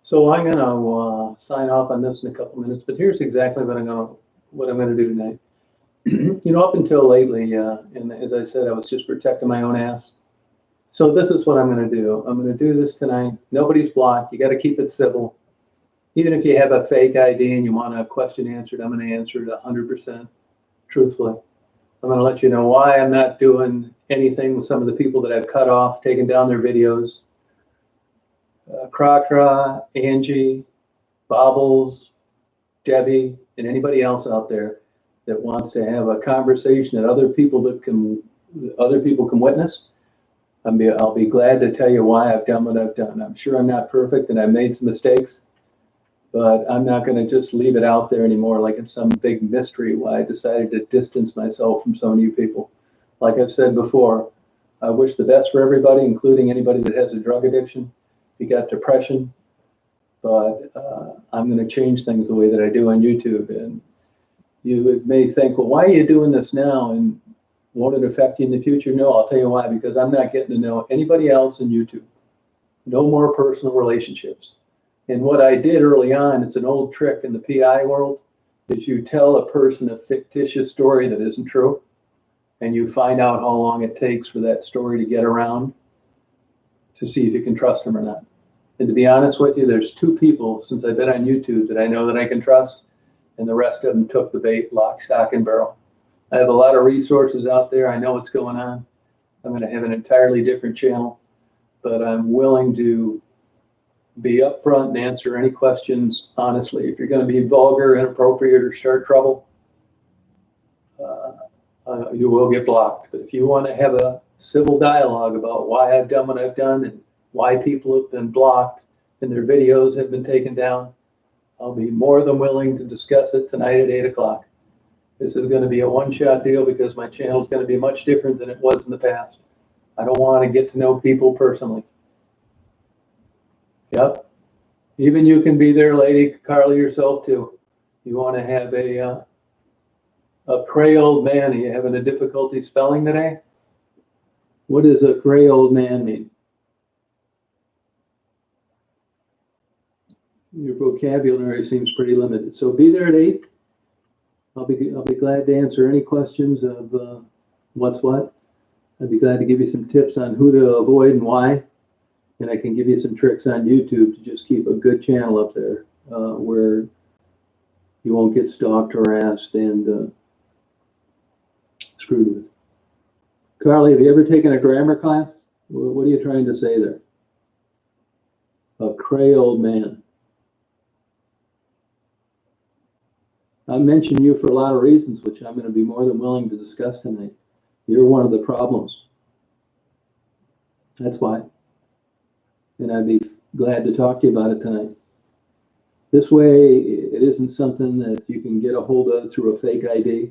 So I'm going to sign off on this in a couple minutes, but here's exactly what I'm going to do tonight. Up until lately, and as I said, I was just protecting my own ass. So this is what I'm going to do. I'm going to do this tonight. Nobody's blocked. You got to keep it civil. Even if you have a fake ID and you want a question answered, I'm going to answer it 100% truthfully. I'm going to let you know why I'm not doing anything with some of the people that I've cut off, taken down their videos. Krakra, Angie, Bobbles, Debbie, and anybody else out there that wants to have a conversation that other people can witness. I'll be glad to tell you why I've done what I've done. I'm sure I'm not perfect and I've made some mistakes, but I'm not going to just leave it out there anymore like it's some big mystery why I decided to distance myself from some of you people. Like I've said before, I wish the best for everybody, including anybody that has a drug addiction. If you got depression, but I'm going to change things the way that I do on YouTube. And you may think, well, why are you doing this now? And won't it affect you in the future? No, I'll tell you why, because I'm not getting to know anybody else in YouTube. No more personal relationships. And what I did early on, it's an old trick in the PI world, is you tell a person a fictitious story that isn't true, and you find out how long it takes for that story to get around to see if you can trust them or not. And to be honest with you, there's two people since I've been on YouTube that I know that I can trust, and the rest of them took the bait, lock, stock, and barrel. I have a lot of resources out there. I know what's going on. I'm going to have an entirely different channel, but I'm willing to be upfront and answer any questions honestly. If you're going to be vulgar, inappropriate, or start trouble, you will get blocked. But if you want to have a civil dialogue about why I've done what I've done and why people have been blocked and their videos have been taken down, I'll be more than willing to discuss it tonight at 8 o'clock. This is going to be a one-shot deal because my channel is going to be much different than it was in the past. I don't want to get to know people personally. Yep. Even you can be there, lady. Carly, yourself too. You want to have a cray old man. Are you having a difficulty spelling today? What does a cray old man mean? Your vocabulary seems pretty limited. So be there at 8. I'll be glad to answer any questions of what's what. I'd be glad to give you some tips on who to avoid and why. And I can give you some tricks on YouTube to just keep a good channel up there where you won't get stalked, harassed, and screwed with. Carly, have you ever taken a grammar class? What are you trying to say there? A cray old man. I mention you for a lot of reasons, which I'm going to be more than willing to discuss tonight. You're one of the problems. That's why. And I'd be glad to talk to you about it tonight. This way, it isn't something that you can get a hold of through a fake ID.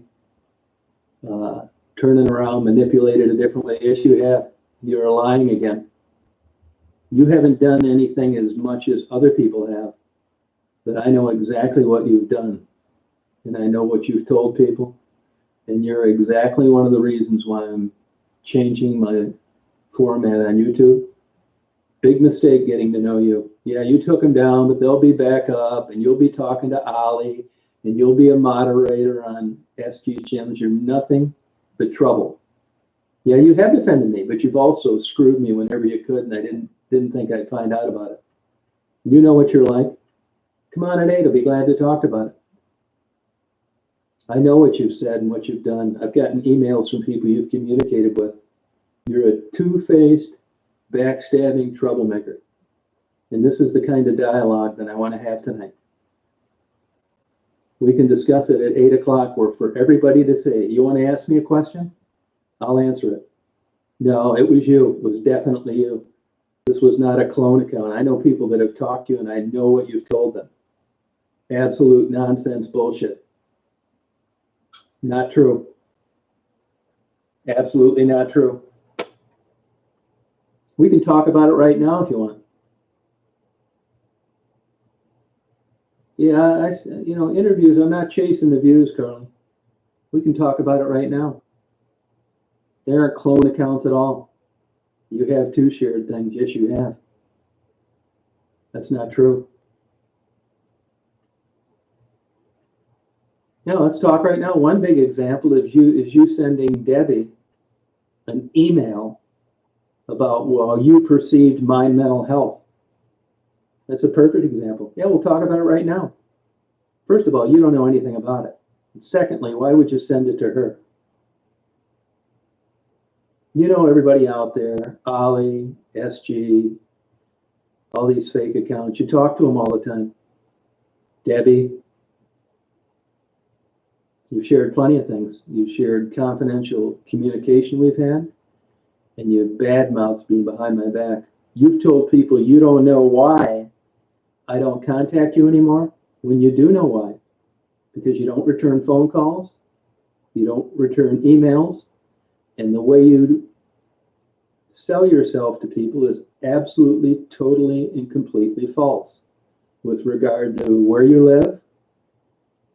Turning around, manipulate it a different way. Yes, you have. You're lying again. You haven't done anything as much as other people have, but I know exactly what you've done. And I know what you've told people. And you're exactly one of the reasons why I'm changing my format on YouTube. Big mistake getting to know you. Yeah, you took them down, but they'll be back up, and you'll be talking to Ollie, and you'll be a moderator on SG's channels. You're nothing but trouble. Yeah, you have defended me, but you've also screwed me whenever you could, and I didn't think I'd find out about it. You know what you're like. Come on at 8. I'll be glad to talk about it. I know what you've said and what you've done. I've gotten emails from people you've communicated with. You're a two-faced, backstabbing troublemaker. And this is the kind of dialogue that I want to have tonight. We can discuss it at 8 o'clock or for everybody to say, you want to ask me a question? I'll answer it. No, it was you. It was definitely you. This was not a clone account. I know people that have talked to you and I know what you've told them. Absolute nonsense bullshit. Not true. Absolutely not true. We can talk about it right now if you want. Yeah, interviews, I'm not chasing the views, Carly. We can talk about it right now. There aren't clone accounts at all. You have 2 shared things. Yes, you have. That's not true. Now, let's talk right now. One big example is you sending Debbie an email about, well, you perceived my mental health. That's a perfect example. Yeah, we'll talk about it right now. First of all, you don't know anything about it. And secondly, why would you send it to her? You know everybody out there, Ollie, SG, all these fake accounts. You talk to them all the time. Debbie, you've shared plenty of things. You've shared confidential communication we've had, and you've badmouthed me behind my back. You've told people you don't know why I don't contact you anymore, when you do know why. Because you don't return phone calls, you don't return emails, and the way you sell yourself to people is absolutely, totally, and completely false with regard to where you live,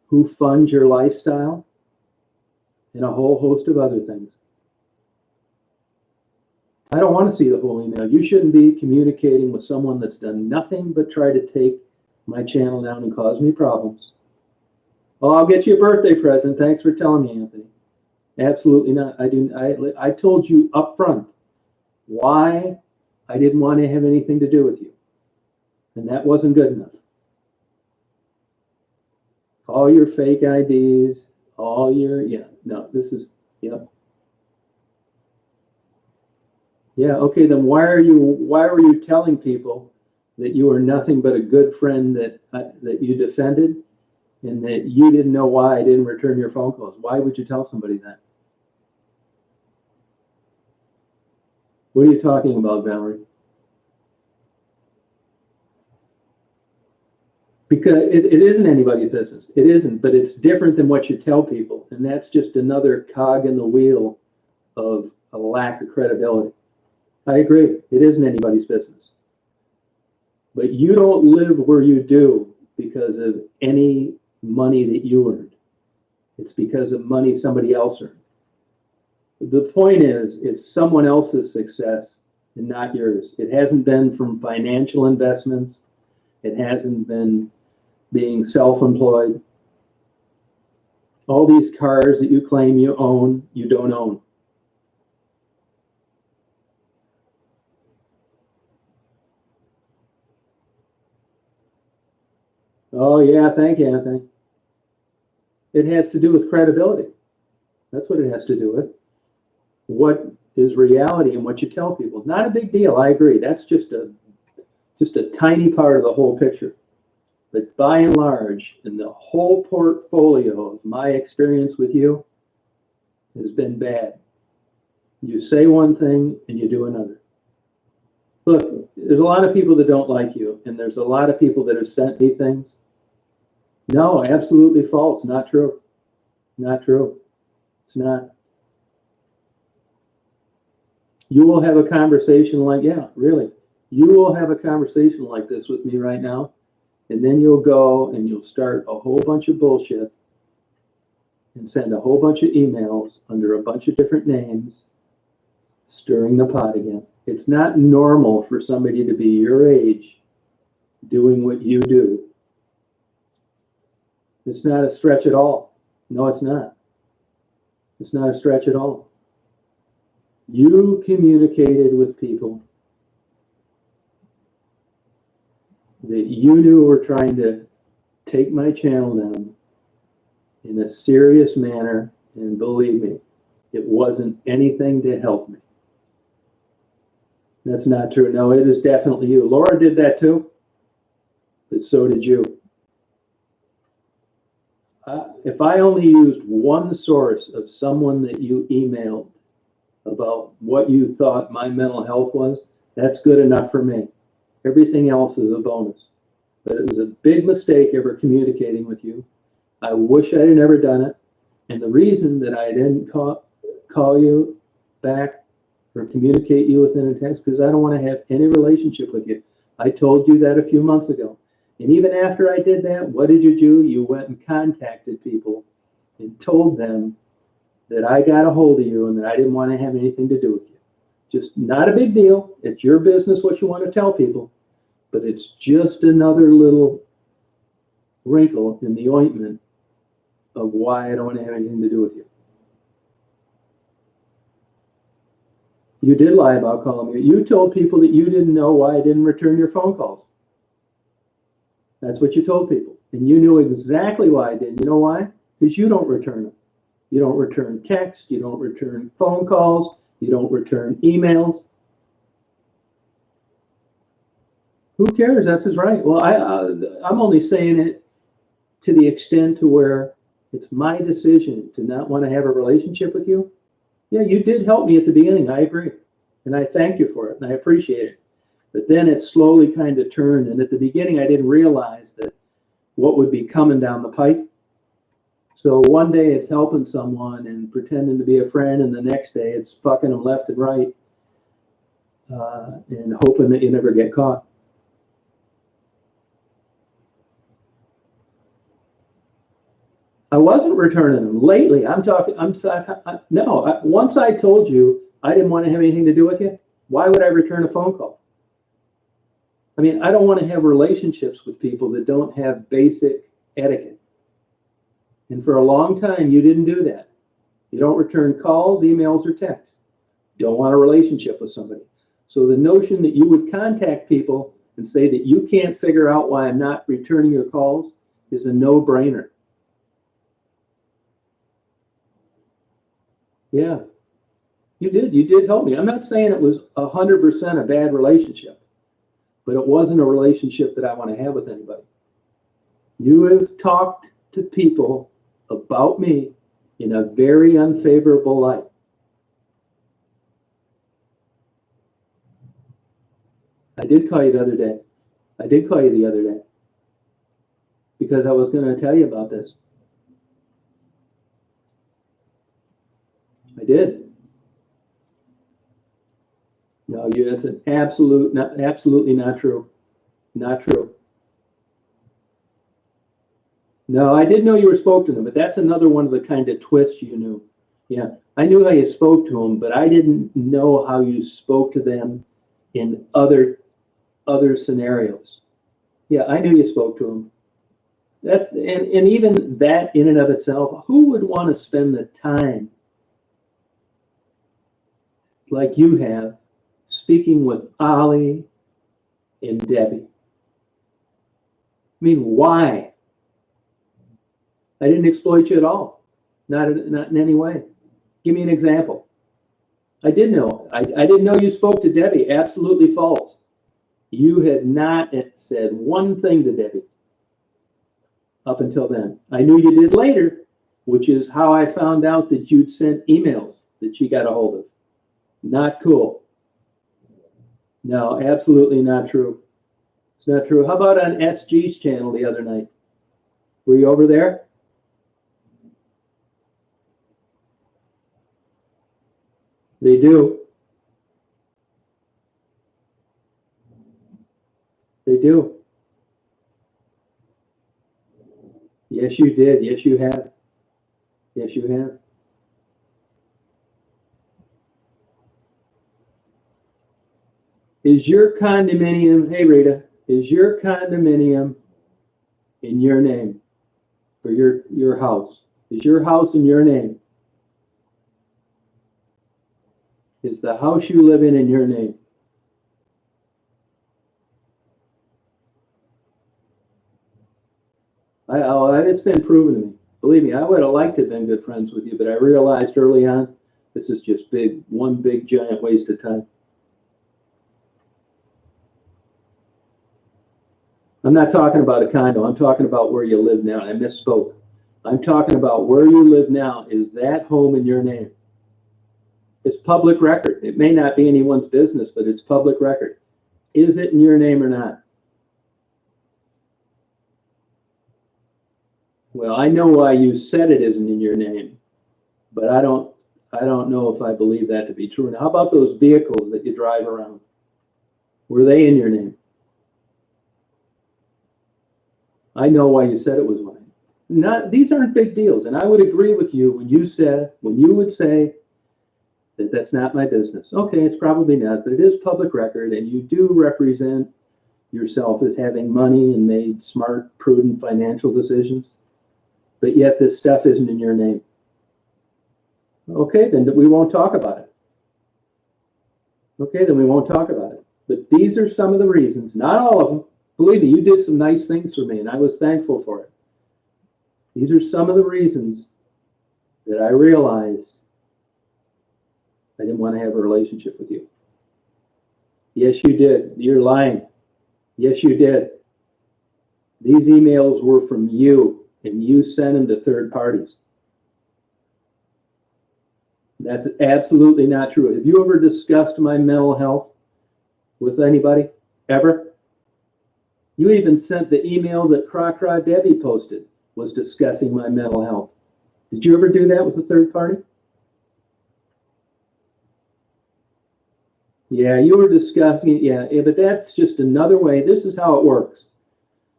who funds your lifestyle, and a whole host of other things. I don't want to see the whole email. You shouldn't be communicating with someone that's done nothing but try to take my channel down and cause me problems. Oh, I'll get you a birthday present. Thanks for telling me, Anthony. Absolutely not. I told you up front why I didn't want to have anything to do with you. And that wasn't good enough. All your fake IDs, all your, Yeah, okay, then why were you telling people that you were nothing but a good friend that you defended, and that you didn't know why I didn't return your phone calls? Why would you tell somebody that? What are you talking about, Valerie? Because it isn't anybody's business. It isn't, but it's different than what you tell people. And that's just another cog in the wheel of a lack of credibility. I agree. It isn't anybody's business. But you don't live where you do because of any money that you earned. It's because of money somebody else earned. The point is, it's someone else's success and not yours. It hasn't been from financial investments. It hasn't been being self-employed. All these cars that you claim you own, you don't own. Oh yeah, thank you, Anthony. It has to do with credibility. That's what it has to do with. What is reality and what you tell people. Not a big deal, I agree. That's just a tiny part of the whole picture. But by and large, in the whole portfolio of my experience with you has been bad. You say one thing and you do another. Look, there's a lot of people that don't like you, and there's a lot of people that have sent me things. No, absolutely false. Not true. Not true. It's not. You will have a conversation like, yeah, really. You will have a conversation like this with me right now, and then you'll go and you'll start a whole bunch of bullshit and send a whole bunch of emails under a bunch of different names, stirring the pot again. It's not normal for somebody to be your age doing what you do. It's not a stretch at all. No, it's not. It's not a stretch at all. You communicated with people that you knew were trying to take my channel down in a serious manner, and believe me, it wasn't anything to help me. That's not true. No, it is definitely you. Laura did that too, but so did you. If I only used one source of someone that you emailed about what you thought my mental health was, that's good enough for me. Everything else is a bonus. But it was a big mistake ever communicating with you. I wish I had never done it. And the reason that I didn't call you back or communicate you within a text, because I don't want to have any relationship with you. I told you that a few months ago. And even after I did that, what did you do? You went and contacted people and told them that I got a hold of you and that I didn't want to have anything to do with you. Just not a big deal. It's your business what you want to tell people, but it's just another little wrinkle in the ointment of why I don't want to have anything to do with you. You did lie about calling me. You told people that you didn't know why I didn't return your phone calls. That's what you told people. And you knew exactly why I didn't. You know why? Because you don't return them. You don't return texts. You don't return phone calls. You don't return emails. Who cares? That's his right. Well, I'm only saying it to the extent to where it's my decision to not want to have a relationship with you. Yeah, you did help me at the beginning. I agree. And I thank you for it. And I appreciate it. But then it slowly kind of turned. And at the beginning, I didn't realize that what would be coming down the pipe. So one day it's helping someone and pretending to be a friend. And the next day it's fucking them left and right and hoping that you never get caught. I wasn't returning them lately. Once I told you I didn't want to have anything to do with you, why would I return a phone call? I mean, I don't want to have relationships with people that don't have basic etiquette. And for a long time, you didn't do that. You don't return calls, emails, or texts. Don't want a relationship with somebody. So the notion that you would contact people and say that you can't figure out why I'm not returning your calls is a no-brainer. Yeah, you did. You did help me. I'm not saying it was 100% a bad relationship, but it wasn't a relationship that I want to have with anybody. You have talked to people about me in a very unfavorable light. I did call you the other day. Because I was going to tell you about this. I did. No, that's an absolutely not true. Not true. No, I did know you spoke to them, but that's another one of the kind of twists you knew. Yeah, I knew how you spoke to them, but I didn't know how you spoke to them in other scenarios. Yeah, I knew you spoke to them. And even that in and of itself, who would want to spend the time like you have speaking with Ollie and Debbie? I mean, why? I didn't exploit you at all. Not in any way. Give me an example. I did know. I didn't know you spoke to Debbie. Absolutely false. You had not said one thing to Debbie up until then. I knew you did later, which is how I found out that you'd sent emails that she got a hold of. Not cool. No, absolutely not true. It's not true. How about on SG's channel the other night? Were you over there? They do. They do. Yes, you did. Yes, you have. Yes, you have. Is your condominium, hey Rita, is your condominium in your name? Or your house? Is your house in your name? Is the house you live in your name? It's been proven to me. Believe me, I would have liked to have been good friends with you, but I realized early on, this is just one big giant waste of time. I'm not talking about a condo. I'm talking about where you live now. I misspoke. I'm talking about where you live now. Is that home in your name? It's public record. It may not be anyone's business, but it's public record. Is it in your name or not? Well, I know why you said it isn't in your name, but I don't know if I believe that to be true. Now, how about those vehicles that you drive around? Were they in your name? I know why you said it was mine. These aren't big deals, and I would agree with you when you would say that that's not my business. Okay, it's probably not, but it is public record, and you do represent yourself as having money and made smart, prudent financial decisions. but yet this stuff isn't in your name. Okay, then we won't talk about it. Okay, then we won't talk about it. But these are some of the reasons, not all of them. Believe me, you did some nice things for me, and I was thankful for it. These are some of the reasons that I realized I didn't want to have a relationship with you. Yes, you did. You're lying. Yes, you did. These emails were from you, and you sent them to third parties. That's absolutely not true. Have you ever discussed my mental health with anybody? Ever? You even sent the email that Crocraw Debbie posted was discussing my mental health. Did you ever do that with a third party? Yeah, you were discussing it. Yeah, but that's just another way. This is how it works.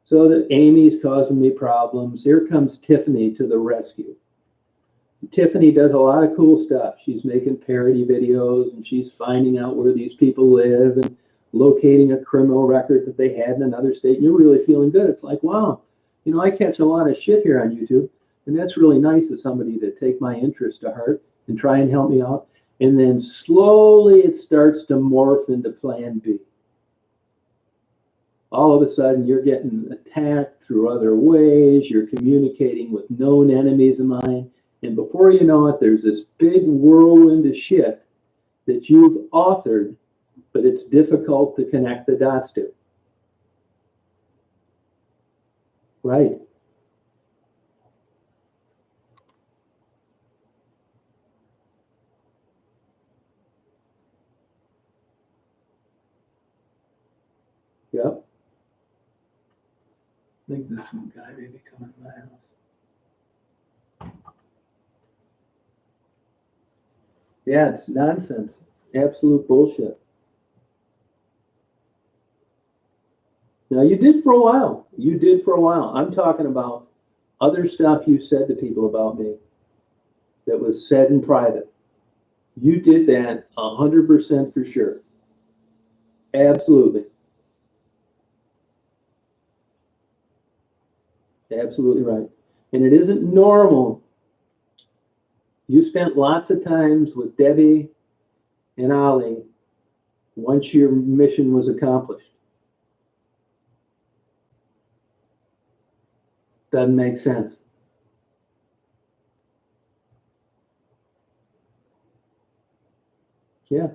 So that Amy's causing me problems. Here comes Tiffany to the rescue. Tiffany does a lot of cool stuff. She's making parody videos, and she's finding out where these people live and locating a criminal record that they had in another state. And you're really feeling good. It's like, wow, you know, I catch a lot of shit here on YouTube, and that's really nice of somebody to take my interest to heart and try and help me out. And then slowly it starts to morph into plan B. All of a sudden, you're getting attacked through other ways. You're communicating with known enemies of mine. And before you know it, there's this big whirlwind of shit that you've authored, but it's difficult to connect the dots to. Right. Yep. I think this one guy may be coming to my house. Yeah, it's nonsense. Absolute bullshit. Now, you did for a while. You did for a while. I'm talking about other stuff you said to people about me that was said in private. You did that 100% for sure. Absolutely. Absolutely right. And it isn't normal. You spent lots of times with Debbie and Ollie once your mission was accomplished. Doesn't make sense. Yeah.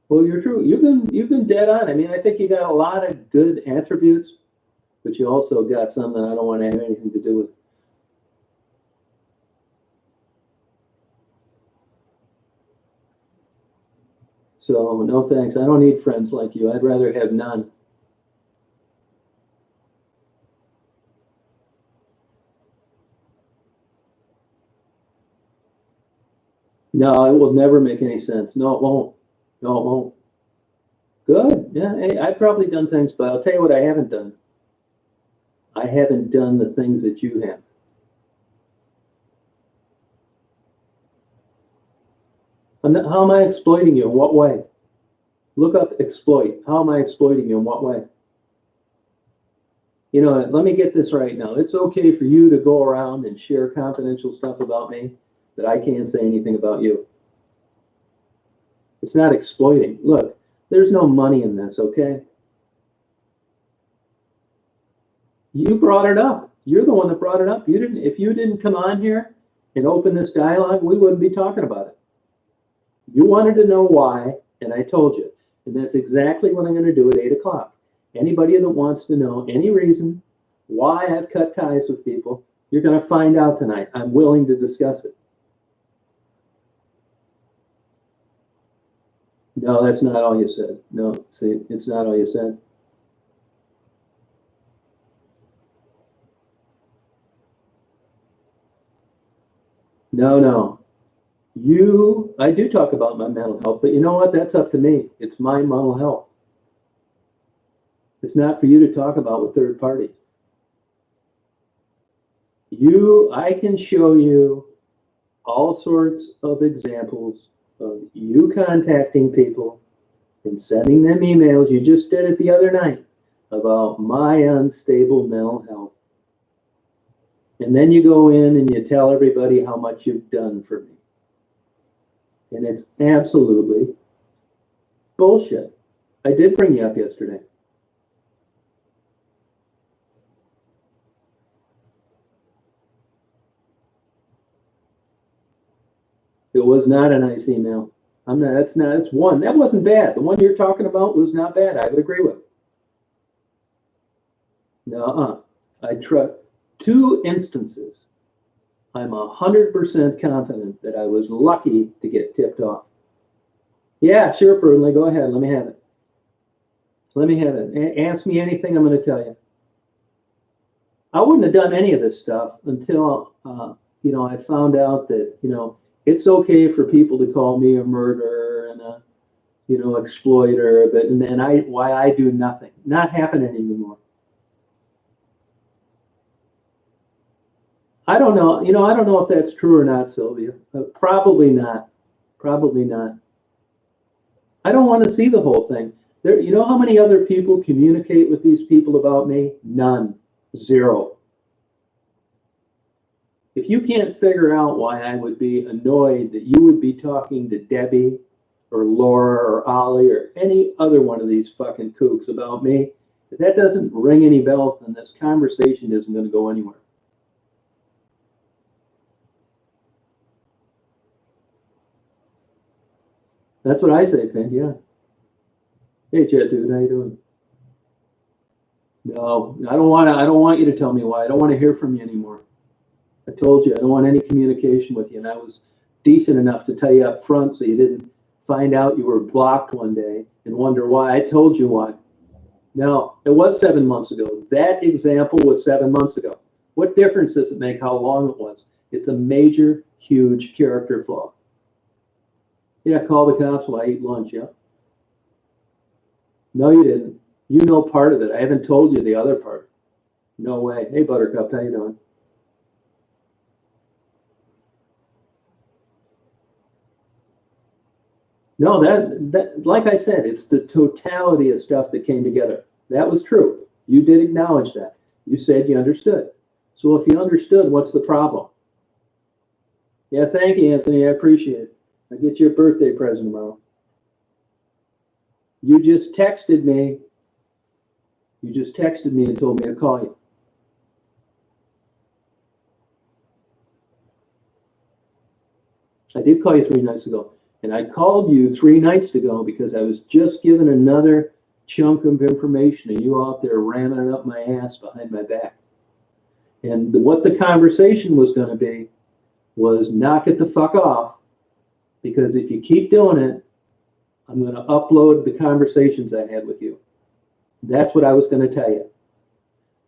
Well, you're true. You've been dead on. I mean, I think you got a lot of good attributes, but you also got some that I don't want to have anything to do with. So no thanks. I don't need friends like you. I'd rather have none. No, it will never make any sense. No, it won't. No, it won't. Good. Yeah, hey, I've probably done things, but I'll tell you what I haven't done. I haven't done the things that you have. How am I exploiting you? In what way? Look up exploit. How am I exploiting you? In what way? You know, let me get this right now. It's okay for you to go around and share confidential stuff about me, but I can't say anything about you. It's not exploiting. Look, there's no money in this, okay? You brought it up. You're the one that brought it up. You didn't. If you didn't come on here and open this dialogue, we wouldn't be talking about it. You wanted to know why, and I told you. And that's exactly what I'm going to do at 8 o'clock. Anybody that wants to know any reason why I've cut ties with people, you're going to find out tonight. I'm willing to discuss it. No, that's not all you said. No, see, it's not all you said. No. I do talk about my mental health, but you know what? That's up to me. It's my mental health. It's not for you to talk about with third parties. I can show you all sorts of examples of you contacting people and sending them emails. You just did it the other night about my unstable mental health. And then you go in and you tell everybody how much you've done for me. And it's absolutely bullshit. I did bring you up yesterday. It was not a nice email. That's one. That wasn't bad. The one you're talking about was not bad. I would agree with. No, I trust 2 instances. I'm 100% confident that I was lucky to get tipped off. Yeah, sure, Prelude. Go ahead. Let me have it. Let me have it. Ask me anything, I'm going to tell you. I wouldn't have done any of this stuff until, I found out that, it's okay for people to call me a murderer and a, exploiter, but and then why I do nothing. Not happening anymore. I don't know. I don't know if that's true or not, Sylvia. Probably not. Probably not. I don't want to see the whole thing. You know how many other people communicate with these people about me? None. 0. If you can't figure out why I would be annoyed that you would be talking to Debbie or Laura or Ollie or any other one of these fucking kooks about me, if that doesn't ring any bells, then this conversation isn't going to go anywhere. That's what I say, Pink, yeah. Hey, Jet Dude, how you doing? No, I don't want you to tell me why. I don't want to hear from you anymore. I told you I don't want any communication with you, and I was decent enough to tell you up front so you didn't find out you were blocked one day and wonder why. I told you why. No, it was 7 months ago. That example was 7 months ago. What difference does it make how long it was? It's a major, huge character flaw. Yeah, call the cops while I eat lunch, yeah. No, you didn't. You know part of it. I haven't told you the other part. No way. Hey, Buttercup, how you doing? No, that like I said, it's the totality of stuff that came together. That was true. You did acknowledge that. You said you understood. So if you understood, what's the problem? Yeah, thank you, Anthony. I appreciate it. I'll get you a birthday present tomorrow. You just texted me. You just texted me and told me to call you. I did call you 3 nights ago. And I called you 3 nights ago because I was just given another chunk of information and you out there ramming it up my ass behind my back. And what the conversation was going to be was knock it the fuck off, because if you keep doing it, I'm going to upload the conversations I had with you. That's what I was going to tell you.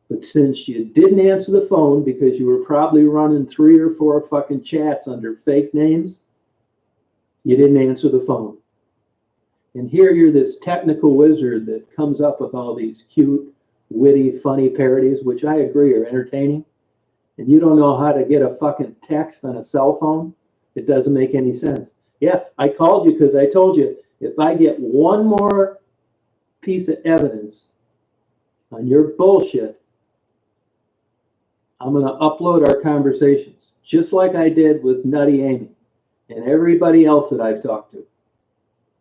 But since you didn't answer the phone because you were probably running 3 or 4 fucking chats under fake names, you didn't answer the phone. And here you're this technical wizard that comes up with all these cute, witty, funny parodies, which I agree are entertaining. And you don't know how to get a fucking text on a cell phone? It doesn't make any sense. Yeah, I called you because I told you if I get one more piece of evidence on your bullshit, I'm going to upload our conversations, just like I did with Nutty Amy and everybody else that I've talked to.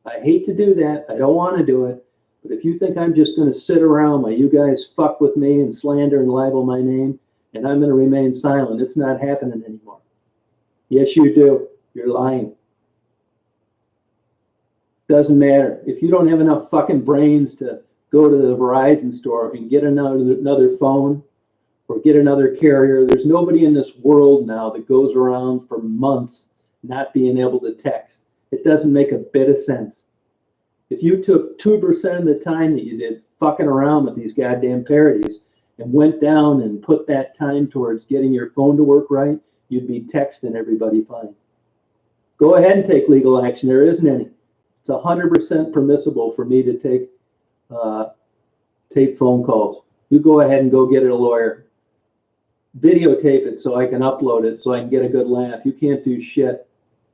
I hate to do that. I don't want to do it. But if you think I'm just going to sit around while you guys fuck with me and slander and libel my name, and I'm going to remain silent, it's not happening anymore. Yes, you do. You're lying. Doesn't matter. If you don't have enough fucking brains to go to the Verizon store and get another phone or get another carrier, there's nobody in this world now that goes around for months not being able to text. It doesn't make a bit of sense. If you took 2% of the time that you did fucking around with these goddamn parodies and went down and put that time towards getting your phone to work right, you'd be texting everybody fine. Go ahead and take legal action. There isn't any. It's 100% permissible for me to tape phone calls. You go ahead and go get a lawyer. Videotape it so I can upload it so I can get a good laugh. You can't do shit.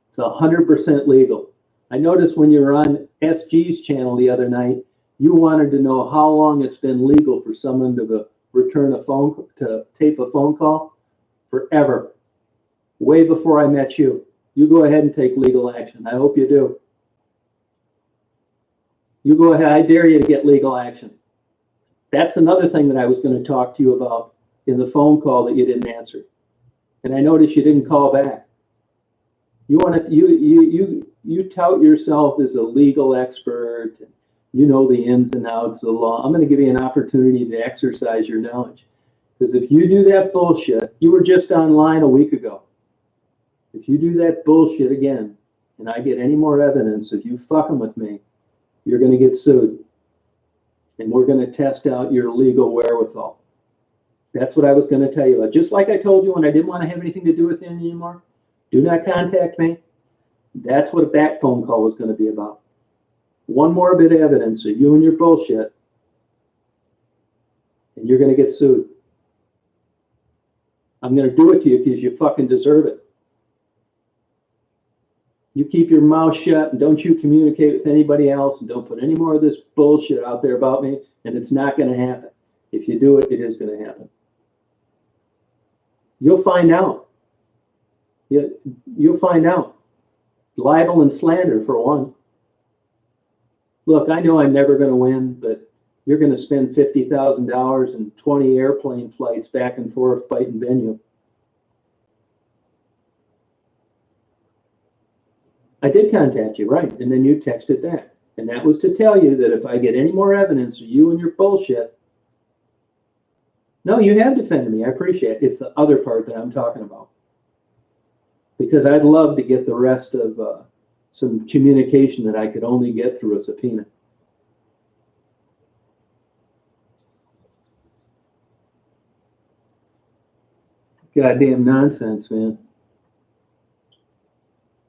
It's 100% legal. I noticed when you were on SG's channel the other night, you wanted to know how long it's been legal for someone to return a phone, to tape a phone call. forever, way before I met you. You go ahead and take legal action. I hope you do. You go ahead. I dare you to get legal action. That's another thing that I was going to talk to you about in the phone call that you didn't answer. And I noticed you didn't call back. You want to you tout yourself as a legal expert. You know the ins and outs of the law. I'm going to give you an opportunity to exercise your knowledge. Because if you do that bullshit, you were just online a week ago. If you do that bullshit again, and I get any more evidence of you fucking with me, you're going to get sued. And we're going to test out your legal wherewithal. That's what I was going to tell you. Just like I told you when I didn't want to have anything to do with you anymore, do not contact me. That's what that phone call was going to be about. One more bit of evidence of you and your bullshit, and you're going to get sued. I'm going to do it to you because you fucking deserve it. You keep your mouth shut and don't you communicate with anybody else and don't put any more of this bullshit out there about me, and it's not going to happen. If you do it, it is going to happen. You'll find out. You'll find out. Libel and slander, for one. Look, I know I'm never going to win, but you're going to spend $50,000 and 20 airplane flights back and forth fighting venue. I did contact you, right? And then you texted back. And that was to tell you that if I get any more evidence of you and your bullshit. No, you have defended me. I appreciate it. It's the other part that I'm talking about. Because I'd love to get the rest of some communication that I could only get through a subpoena. Goddamn nonsense, man.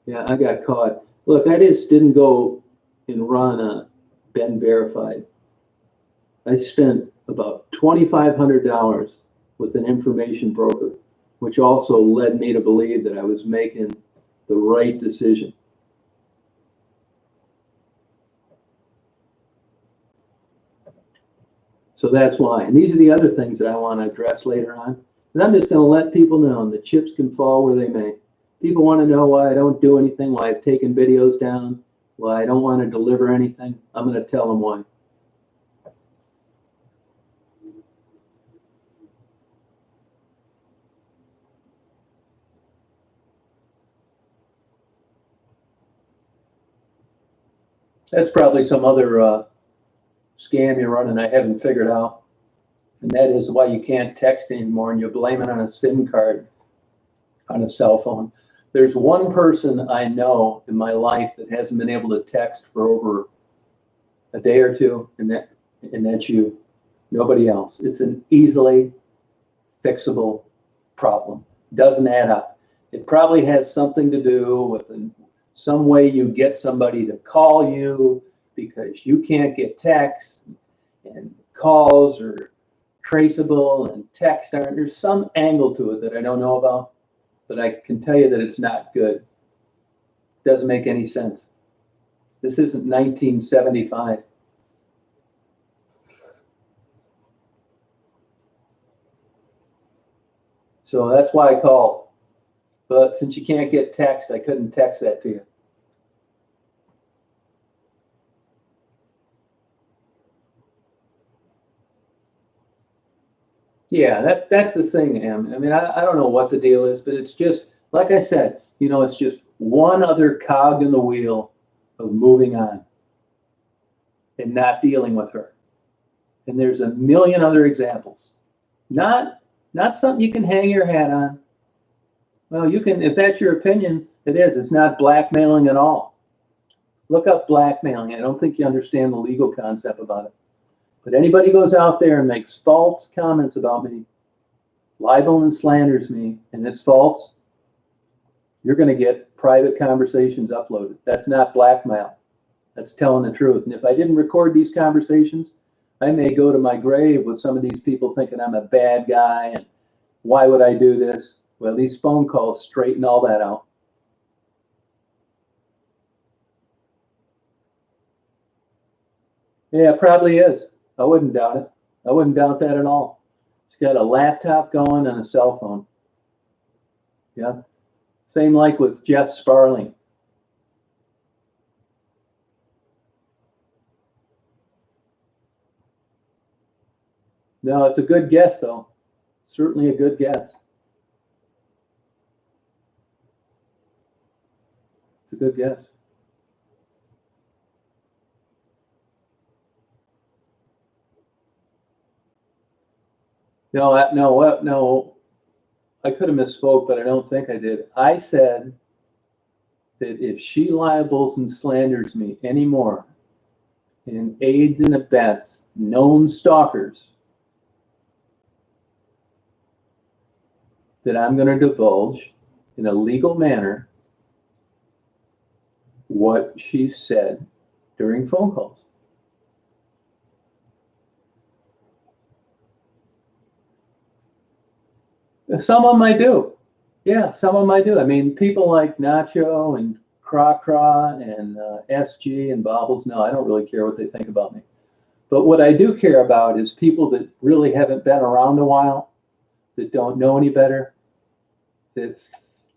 Yeah, I got caught. Look, I just didn't go and run a Ben Verified. I spent about $2,500 with an information broker, which also led me to believe that I was making the right decision. So that's why. And these are the other things that I want to address later on. Because I'm just going to let people know the chips can fall where they may. People want to know why I don't do anything, why I've taken videos down, why I don't want to deliver anything. I'm going to tell them why. That's probably some other scam you're running I haven't figured out. And that is why you can't text anymore and you blame it on a SIM card on a cell phone. There's one person I know in my life that hasn't been able to text for over a day or two, and that's you. Nobody else. It's an easily fixable problem. Doesn't add up. It probably has something to do with some way you get somebody to call you because you can't get text, and calls are traceable and text aren't. There's some angle to it that I don't know about. But I can tell you that it's not good. Doesn't make any sense. This isn't 1975. So that's why I called. But since you can't get text, I couldn't text that to you. Yeah, that's the thing, Em. I mean, I don't know what the deal is, but it's just, like I said, it's just one other cog in the wheel of moving on and not dealing with her. And there's a million other examples. Not something you can hang your hat on. Well, you can, if that's your opinion, it is. It's not blackmailing at all. Look up blackmailing. I don't think you understand the legal concept about it. But anybody goes out there and makes false comments about me, libel and slanders me, and it's false, you're going to get private conversations uploaded. That's not blackmail. That's telling the truth. And if I didn't record these conversations, I may go to my grave with some of these people thinking I'm a bad guy and why would I do this? Well, these phone calls straighten all that out. Yeah, it probably is. I wouldn't doubt it. I wouldn't doubt that at all. She's got a laptop going and a cell phone. Yeah. Same like with Jeff Sparling. No, it's a good guess, though. Certainly a good guess. It's a good guess. No. I could have misspoke, but I don't think I did. I said that if she libels and slanders me anymore and aids and abets known stalkers, that I'm going to divulge in a legal manner what she said during phone calls. Some of them I do. Yeah, some of them I do. I mean, people like Nacho and Cra and SG and Bobbles, no, I don't really care what they think about me. But what I do care about is people that really haven't been around a while, that don't know any better, that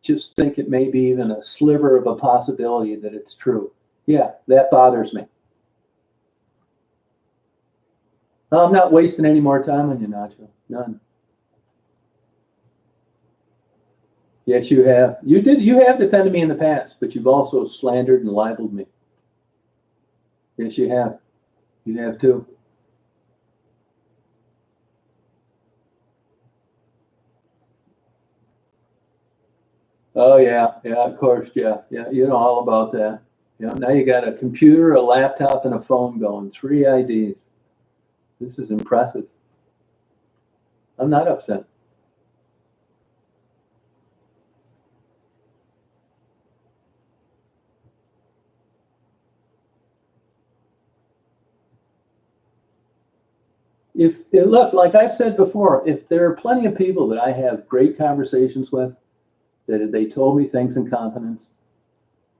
just think it may be even a sliver of a possibility that it's true. Yeah, that bothers me. I'm not wasting any more time on you, Nacho. None. Yes, you have. You have defended me in the past, but you've also slandered and libeled me. Yes, you have. You have too. Oh yeah, of course, yeah. You know all about that. Now you got a computer, a laptop, and a phone going. 3 IDs. This is impressive. I'm not upset. Look, like I've said before, if there are plenty of people that I have great conversations with, that they told me things in confidence,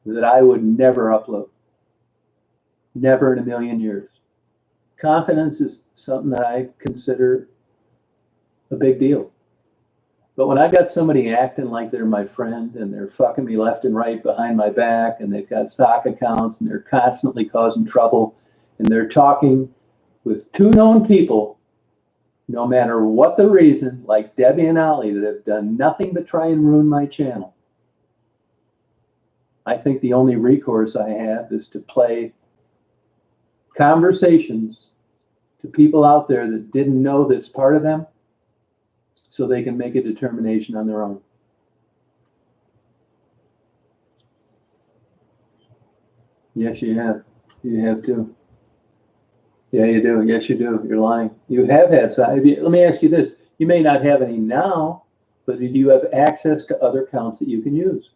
that I would never upload. Never in a million years. Confidence is something that I consider a big deal. But when I got somebody acting like they're my friend and they're fucking me left and right behind my back and they've got sock accounts and they're constantly causing trouble and they're talking with two known people, no matter what the reason, like Debbie and Ollie, that have done nothing but try and ruin my channel, I think the only recourse I have is to play conversations to people out there that didn't know this part of them so they can make a determination on their own. Yes, you have. You have too. Yeah, you do. Yes, you do. You're lying. You have had some. Let me ask you this. You may not have any now, but do you have access to other accounts that you can use?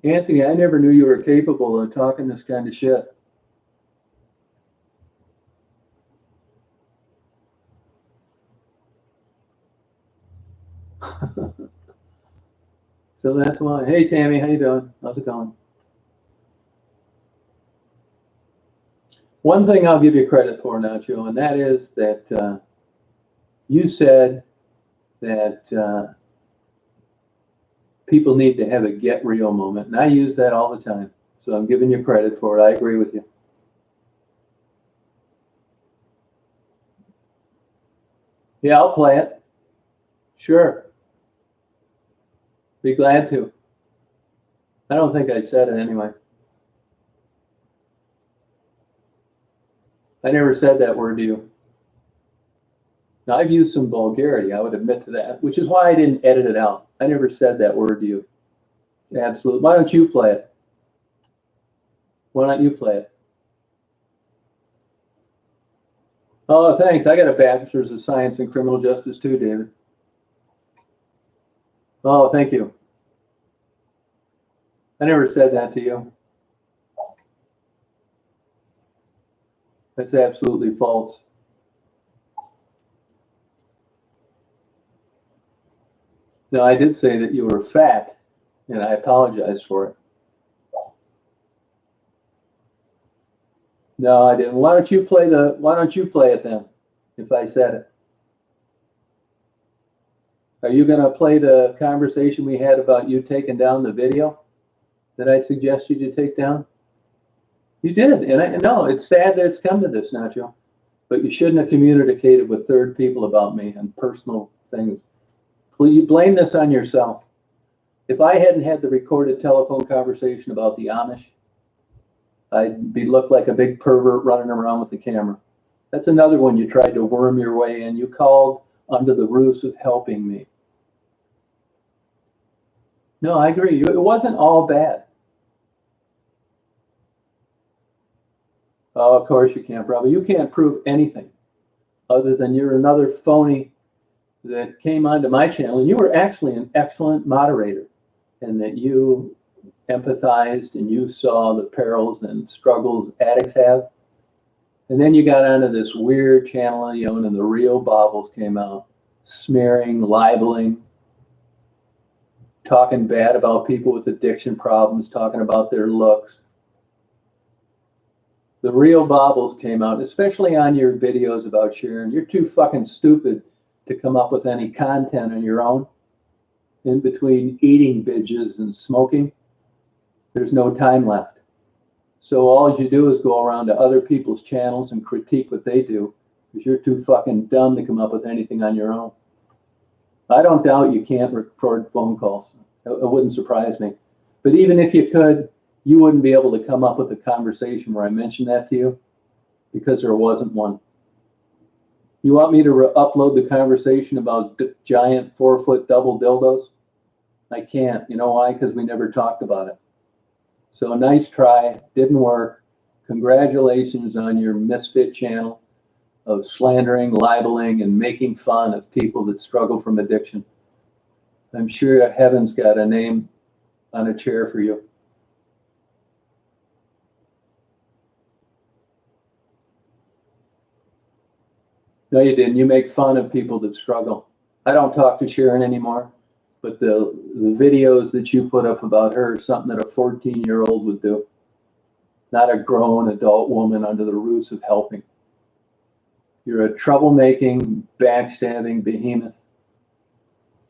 Anthony, I never knew you were capable of talking this kind of shit. So that's why. Hey, Tammy, how you doing? How's it going? One thing I'll give you credit for, Nacho, and that is that you said that people need to have a get real moment, and I use that all the time. So I'm giving you credit for it. I agree with you. Yeah, I'll play it. Sure. Be glad to. I don't think I said it anyway. I never said that word to you. Now, I've used some vulgarity, I would admit to that, which is why I didn't edit it out. I never said that word to you. It's absolute. Why don't you play it? Why don't you play it? Oh, thanks. I got a bachelor's of science in criminal justice too, David. Oh, thank you. I never said that to you. That's absolutely false. No, I did say that you were fat, and I apologize for it. No, I didn't. Why don't you play it then, if I said it? Are you going to play the conversation we had about you taking down the video that I suggested you take down? You did, and I know it's sad that it's come to this, Nacho, but you shouldn't have communicated with third people about me and personal things. Will you blame this on yourself? If I hadn't had the recorded telephone conversation about the Amish, I'd be looked like a big pervert running around with the camera. That's another one you tried to worm your way in. You called under the ruse of helping me. No, I agree. It wasn't all bad. Oh, of course you can't, Robbie. You can't prove anything other than you're another phony that came onto my channel, and you were actually an excellent moderator, and that you empathized and you saw the perils and struggles addicts have. And then you got onto this weird channel, and the real Bobbles came out, smearing, libeling, talking bad about people with addiction problems, talking about their looks. The real Bobbles came out, especially on your videos about Sharon. You're too fucking stupid to come up with any content on your own. In between eating bitches and smoking, there's no time left. So all you do is go around to other people's channels and critique what they do, because you're too fucking dumb to come up with anything on your own. I don't doubt you can't record phone calls. It wouldn't surprise me. But even if you could, you wouldn't be able to come up with a conversation where I mentioned that to you, because there wasn't one. You want me to upload the conversation about giant 4-foot double dildos? I can't. You know why? Because we never talked about it. So nice try. Didn't work. Congratulations on your misfit channel of slandering, libeling, and making fun of people that struggle from addiction. I'm sure heaven's got a name on a chair for you. No, you didn't. You make fun of people that struggle. I don't talk to Sharon anymore, but the videos that you put up about her are something that a 14-year-old would do, not a grown adult woman under the ruse of helping. You're a troublemaking, backstabbing behemoth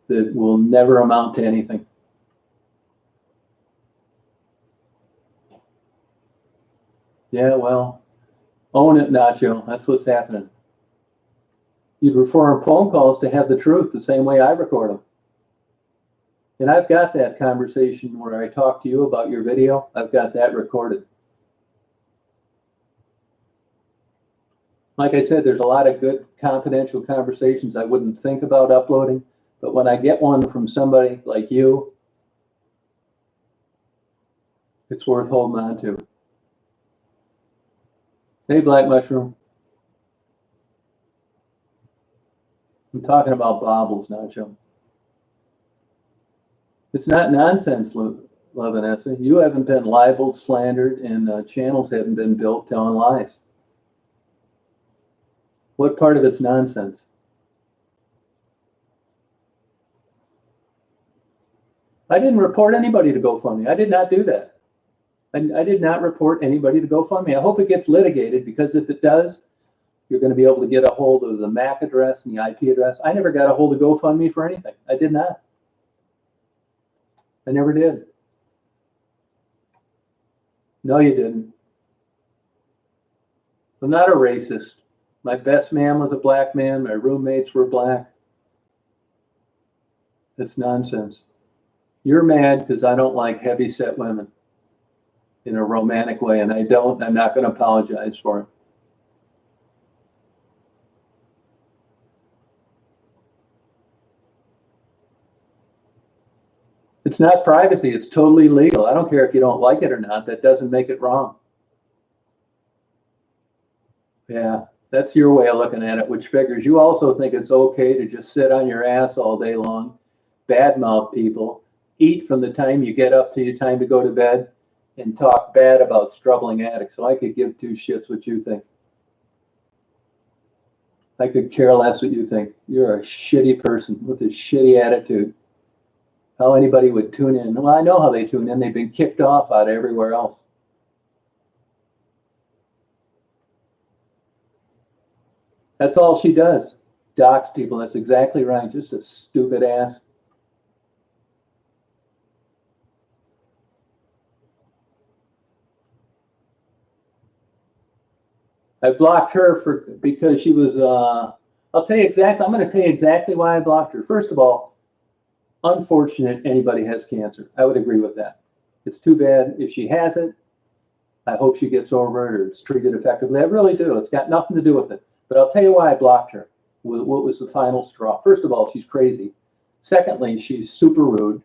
that will never amount to anything. Yeah, well, own it, Nacho. That's what's happening. You'd refer phone calls to have the truth the same way I record them. And I've got that conversation where I talk to you about your video. I've got that recorded. Like I said, there's a lot of good confidential conversations I wouldn't think about uploading, but when I get one from somebody like you, it's worth holding on to. Hey, Black Mushroom. I'm talking about Bobbles, Nacho. It's not nonsense, Love Vanessa. You haven't been libeled, slandered, and channels haven't been built telling lies. What part of it's nonsense? I didn't report anybody to GoFundMe. I did not do that. I did not report anybody to GoFundMe. I hope it gets litigated, because if it does, you're going to be able to get a hold of the MAC address and the IP address. I never got a hold of GoFundMe for anything. I did not. I never did. No, you didn't. I'm not a racist. My best man was a black man. My roommates were black. It's nonsense. You're mad because I don't like heavy-set women in a romantic way, and I don't. I'm not going to apologize for it. It's not privacy. It's totally legal. I don't care if you don't like it or not. That doesn't make it wrong. Yeah, that's your way of looking at it, which figures you also think it's okay to just sit on your ass all day long, badmouth people, eat from the time you get up to your time to go to bed, and talk bad about struggling addicts. So I could give two shits what you think. I could care less what you think. You're a shitty person with a shitty attitude. How anybody would tune in? Well, I know how they tune in. They've been kicked off out of everywhere else. That's all she does. Dox people. That's exactly right. Just a stupid ass. I blocked her because she was. I'll tell you exactly. I'm going to tell you exactly why I blocked her. First of all, unfortunate anybody has cancer. I would agree with that. It's too bad if she has it. I hope she gets over it or is treated effectively. I really do. It's got nothing to do with it. But I'll tell you why I blocked her. What was the final straw? First of all, she's crazy. Secondly, she's super rude.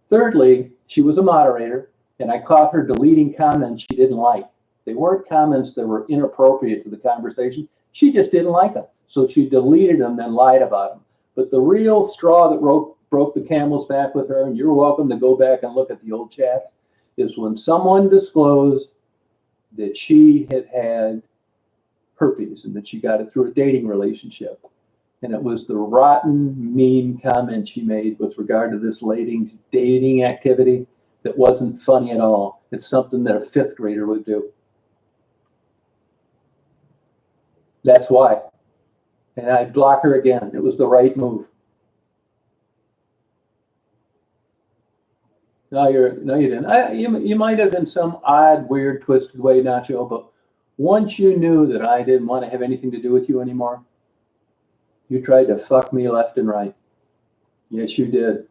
Thirdly, she was a moderator, and I caught her deleting comments she didn't like. They weren't comments that were inappropriate to the conversation. She just didn't like them. So she deleted them, then lied about them. But the real straw that broke the camel's back with her, and you're welcome to go back and look at the old chats, is when someone disclosed that she had herpes and that she got it through a dating relationship. And it was the rotten, mean comment she made with regard to this lady's dating activity that wasn't funny at all. It's something that a fifth grader would do. That's why. And I'd block her again. It was the right move. No, you didn't. You might have in some odd, weird, twisted way, Nacho, but once you knew that I didn't want to have anything to do with you anymore, you tried to fuck me left and right. Yes, you did.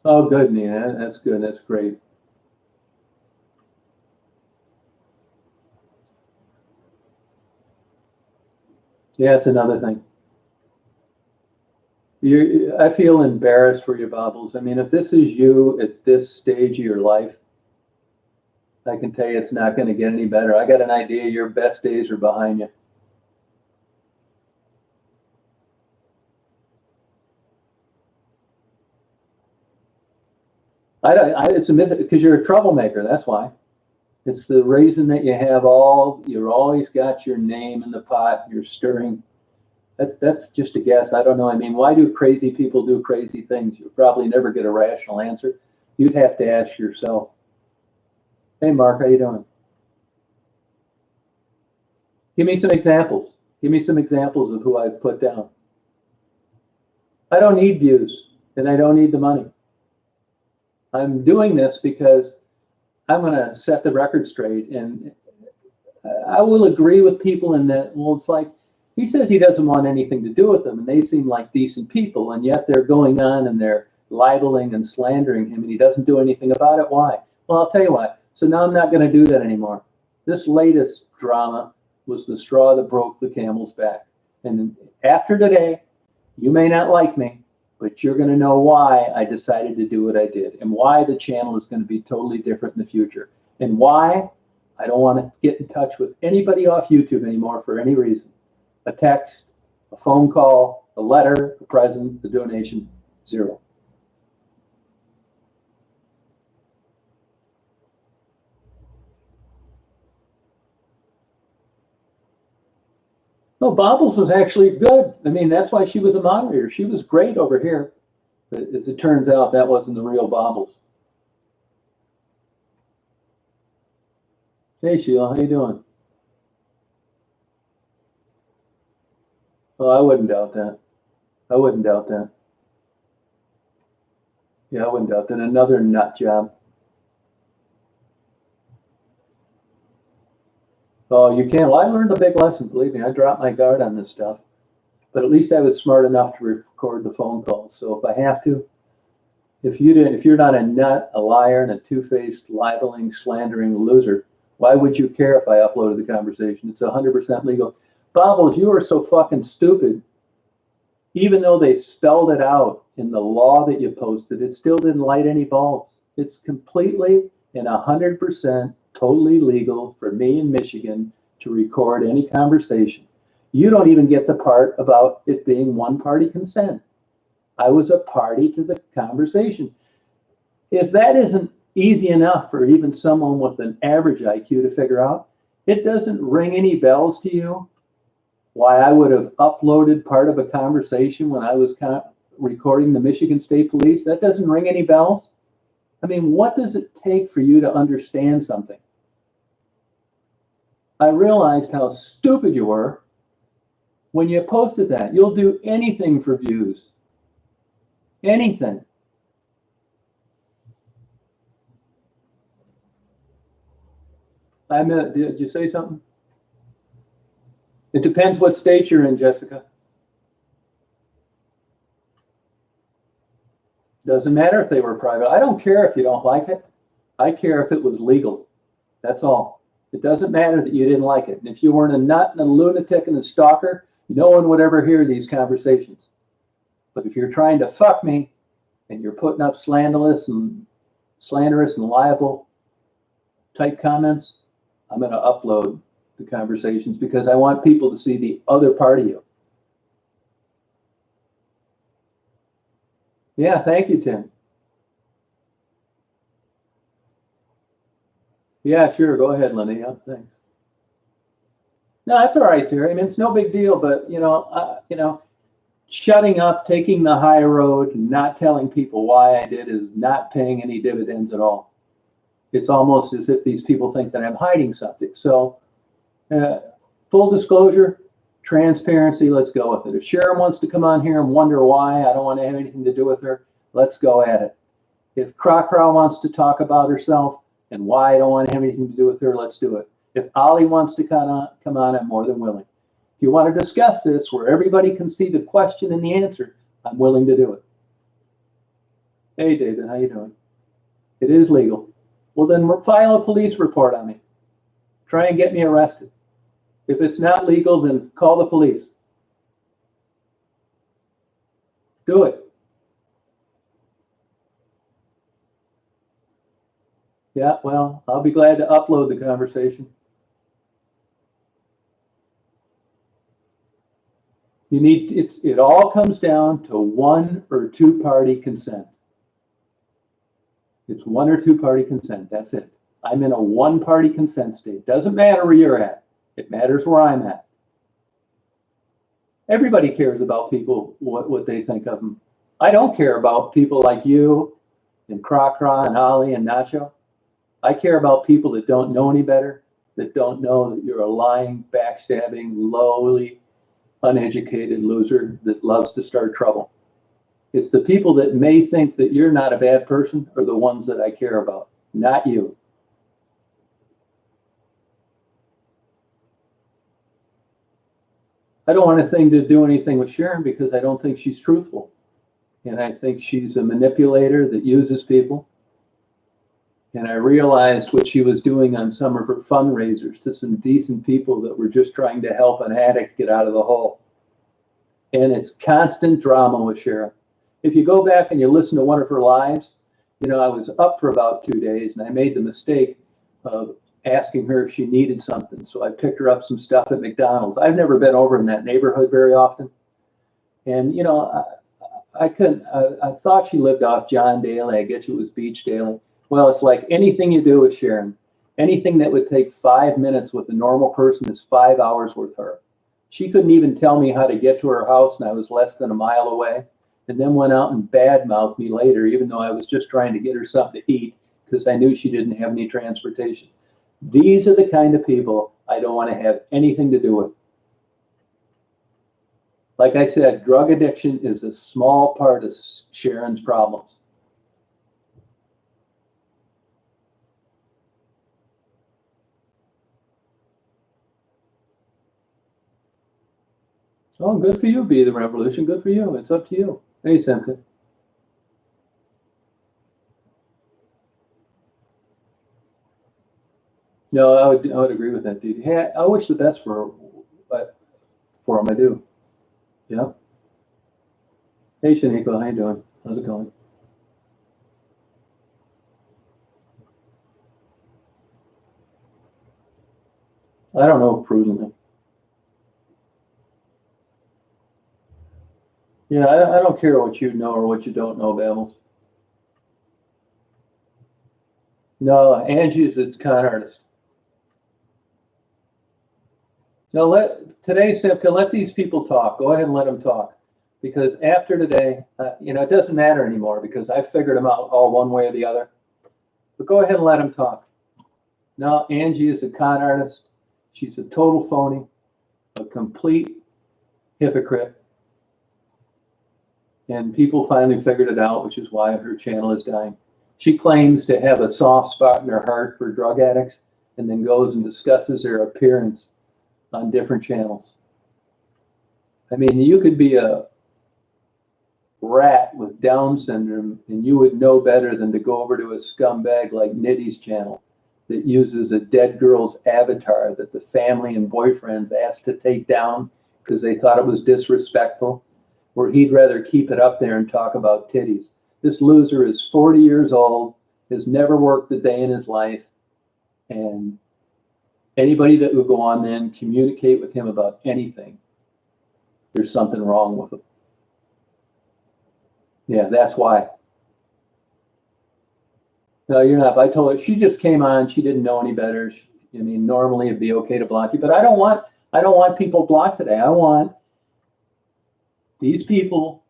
Oh, good, Nina. That's good. That's great. Yeah, it's another thing. I feel embarrassed for you, Bobbles. I mean, if this is you at this stage of your life, I can tell you it's not going to get any better. I got an idea your best days are behind you. It's a because you're a troublemaker. That's why. It's the reason that you're always got your name in the pot. You're stirring. That's just a guess. I don't know. I mean, why do crazy people do crazy things? You'll probably never get a rational answer. You'd have to ask yourself. Hey, Mark, how you doing? Give me some examples. Give me some examples of who I've put down. I don't need views, and I don't need the money. I'm doing this because I'm going to set the record straight, and I will agree with people in that, well, it's like, he says he doesn't want anything to do with them, and they seem like decent people, and yet they're going on and they're libeling and slandering him, and he doesn't do anything about it. Why? Well, I'll tell you why. So now I'm not going to do that anymore. This latest drama was the straw that broke the camel's back. And after today, you may not like me, but you're going to know why I decided to do what I did and why the channel is going to be totally different in the future and why I don't want to get in touch with anybody off YouTube anymore for any reason. A text, a phone call, a letter, a present, a donation, zero. No, Bobbles was actually good. I mean, that's why she was a moderator. She was great over here. But as it turns out, that wasn't the real Bobbles. Hey, Sheila, how you doing? Well, I wouldn't doubt that. I wouldn't doubt that. Yeah, I wouldn't doubt that. Another nut job. Oh, you can't. Well, I learned a big lesson. Believe me, I dropped my guard on this stuff. But at least I was smart enough to record the phone calls. So if I have to, if you're not a nut, a liar, and a two-faced, libeling, slandering loser, why would you care if I uploaded the conversation? It's 100% legal. Bobbles, you are so fucking stupid. Even though they spelled it out in the law that you posted, it still didn't light any bulbs. It's completely and 100% totally legal for me in Michigan to record any conversation. You don't even get the part about it being one-party consent. I was a party to the conversation. If that isn't easy enough for even someone with an average IQ to figure out, it doesn't ring any bells to you why I would have uploaded part of a conversation when I was recording the Michigan State Police. That doesn't ring any bells. I mean, what does it take for you to understand something? I realized how stupid you were when you posted that. You'll do anything for views. Anything. Did you say something? It depends what state you're in, Jessica. Doesn't matter if they were private. I don't care if you don't like it. I care if it was legal. That's all. It doesn't matter that you didn't like it. And if you weren't a nut and a lunatic and a stalker, no one would ever hear these conversations. But if you're trying to fuck me and you're putting up slanderous and liable type comments, I'm going to upload the conversations because I want people to see the other part of you. Yeah, thank you, Tim. Yeah, sure. Go ahead, Lenny. Yeah, thanks. No, that's all right, Terry. I mean, it's no big deal, but shutting up, taking the high road, not telling people why I did is not paying any dividends at all. It's almost as if these people think that I'm hiding something. So, full disclosure, transparency, let's go with it. If Sharon wants to come on here and wonder why I don't want to have anything to do with her, let's go at it. If Krokra wants to talk about herself and why I don't want to have anything to do with her, let's do it. If Ollie wants to come on, I'm more than willing. If you want to discuss this where everybody can see the question and the answer, I'm willing to do it. Hey, David, how you doing? It is legal. Well, then file a police report on me. Try and get me arrested. If it's not legal, then call the police. Do it. Yeah, well, I'll be glad to upload the conversation. It all comes down to 1 or 2 party consent. It's 1 or 2 party consent. That's it. I'm in a 1 party consent state. Doesn't matter where you're at. It matters where I'm at. Everybody cares about people, what they think of them. I don't care about people like you and Krokra and Ollie and Nacho. I care about people that don't know any better, that don't know that you're a lying, backstabbing, lowly, uneducated loser that loves to start trouble. It's the people that may think that you're not a bad person are the ones that I care about, not you. I don't want anything to do anything with Sharon because I don't think she's truthful. And I think she's a manipulator that uses people. And I realized what she was doing on some of her fundraisers to some decent people that were just trying to help an addict get out of the hole. And it's constant drama with Sharon. If you go back and you listen to one of her lives, I was up for about 2 days and I made the mistake of asking her if she needed something. So I picked her up some stuff at McDonald's. I've never been over in that neighborhood very often. And, I couldn't, I thought she lived off John Daly. I guess it was Beach Daly. Well, it's like anything you do with Sharon, anything that would take 5 minutes with a normal person is 5 hours with her. She couldn't even tell me how to get to her house, and I was less than a mile away, and then went out and badmouthed me later, even though I was just trying to get her something to eat because I knew she didn't have any transportation. These are the kind of people I don't want to have anything to do with. Like I said, drug addiction is a small part of Sharon's problems. Oh, good for you, Be the Revolution. Good for you. It's up to you. Hey, Simka. No, I would agree with that, dude. Hey, I wish the best for him. I do. Yeah. Hey, Shaniqua, how you doing? How's it going? I don't know prudently. Yeah, I don't care what you know or what you don't know, Bobbles. No, Angie is a con artist. No, today, Simka, let these people talk. Go ahead and let them talk. Because after today, it doesn't matter anymore because I figured them out all one way or the other. But go ahead and let them talk. No, Angie is a con artist. She's a total phony, a complete hypocrite. And people finally figured it out, which is why her channel is dying. She claims to have a soft spot in her heart for drug addicts and then goes and discusses their appearance on different channels. I mean, you could be a rat with Down syndrome and you would know better than to go over to a scumbag like Nitty's channel that uses a dead girl's avatar that the family and boyfriends asked to take down because they thought it was disrespectful, where he'd rather keep it up there and talk about titties. This loser is 40 years old, has never worked a day in his life, and anybody that would go on then communicate with him about anything, there's something wrong with him. Yeah, that's why. No, you're not. I told her, she just came on, she didn't know any better. I mean, normally it'd be okay to block you, but I don't want people blocked today. I want these people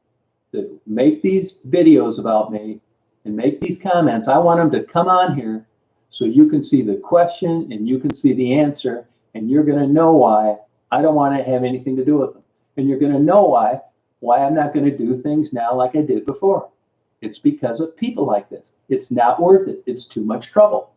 that make these videos about me and make these comments, I want them to come on here so you can see the question and you can see the answer, and you're going to know why I don't want to have anything to do with them. And you're going to know why I'm not going to do things now like I did before. It's because of people like this. It's not worth it. It's too much trouble.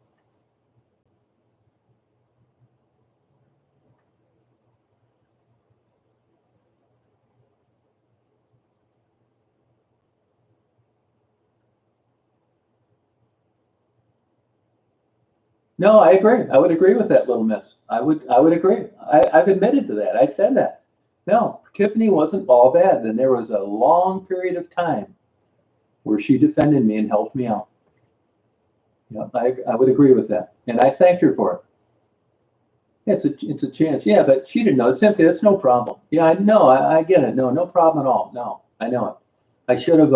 No, I agree. I would agree with that, little miss. I would agree. I've admitted to that. I said that. No, Tiffany wasn't all bad. And there was a long period of time where she defended me and helped me out. Yeah, I would agree with that. And I thanked her for it. It's a chance. Yeah, but she didn't know. Simply, that's no problem. Yeah, I know. I get it. No problem at all. No, I know it. I should have.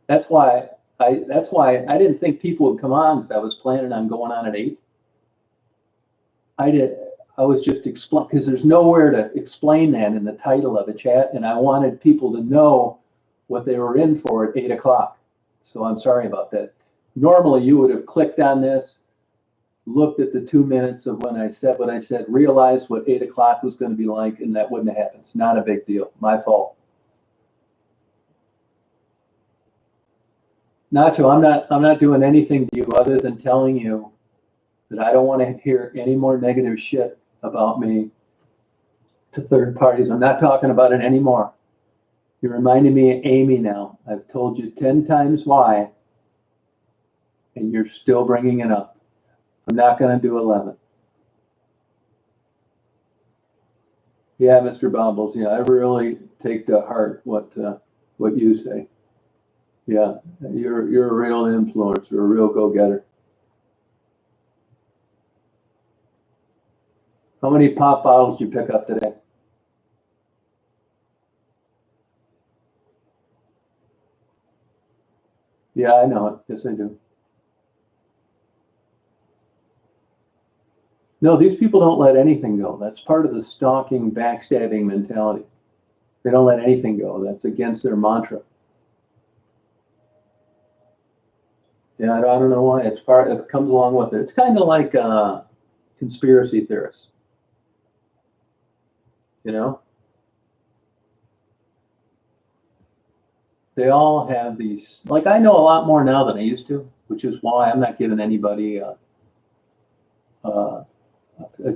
That's why I didn't think people would come on, because I was planning on going on at 8. I was just explain, because there's nowhere to explain that in the title of a chat, and I wanted people to know what they were in for at 8 o'clock. So I'm sorry about that. Normally you would have clicked on this, looked at the 2 minutes of when I said what I said, realized what 8 o'clock was going to be like, and that wouldn't have happened. It's not a big deal. My fault. Nacho, I'm not doing anything to you other than telling you that I don't want to hear any more negative shit about me to third parties. I'm not talking about it anymore. You're reminding me of Amy now. I've told you 10 times why, and you're still bringing it up. I'm not going to do 11. Yeah, Mr. Bobbles. Yeah, I really take to heart what you say. Yeah, you're a real influencer, a real go-getter. How many pop bottles did you pick up today? Yeah, I know it. Yes, I do. No, these people don't let anything go. That's part of the stalking, backstabbing mentality. They don't let anything go. That's against their mantra. Yeah, I don't know why. It comes along with it. It's kind of like conspiracy theorists. You know? They all have these, like, I know a lot more now than I used to, which is why I'm not giving anybody a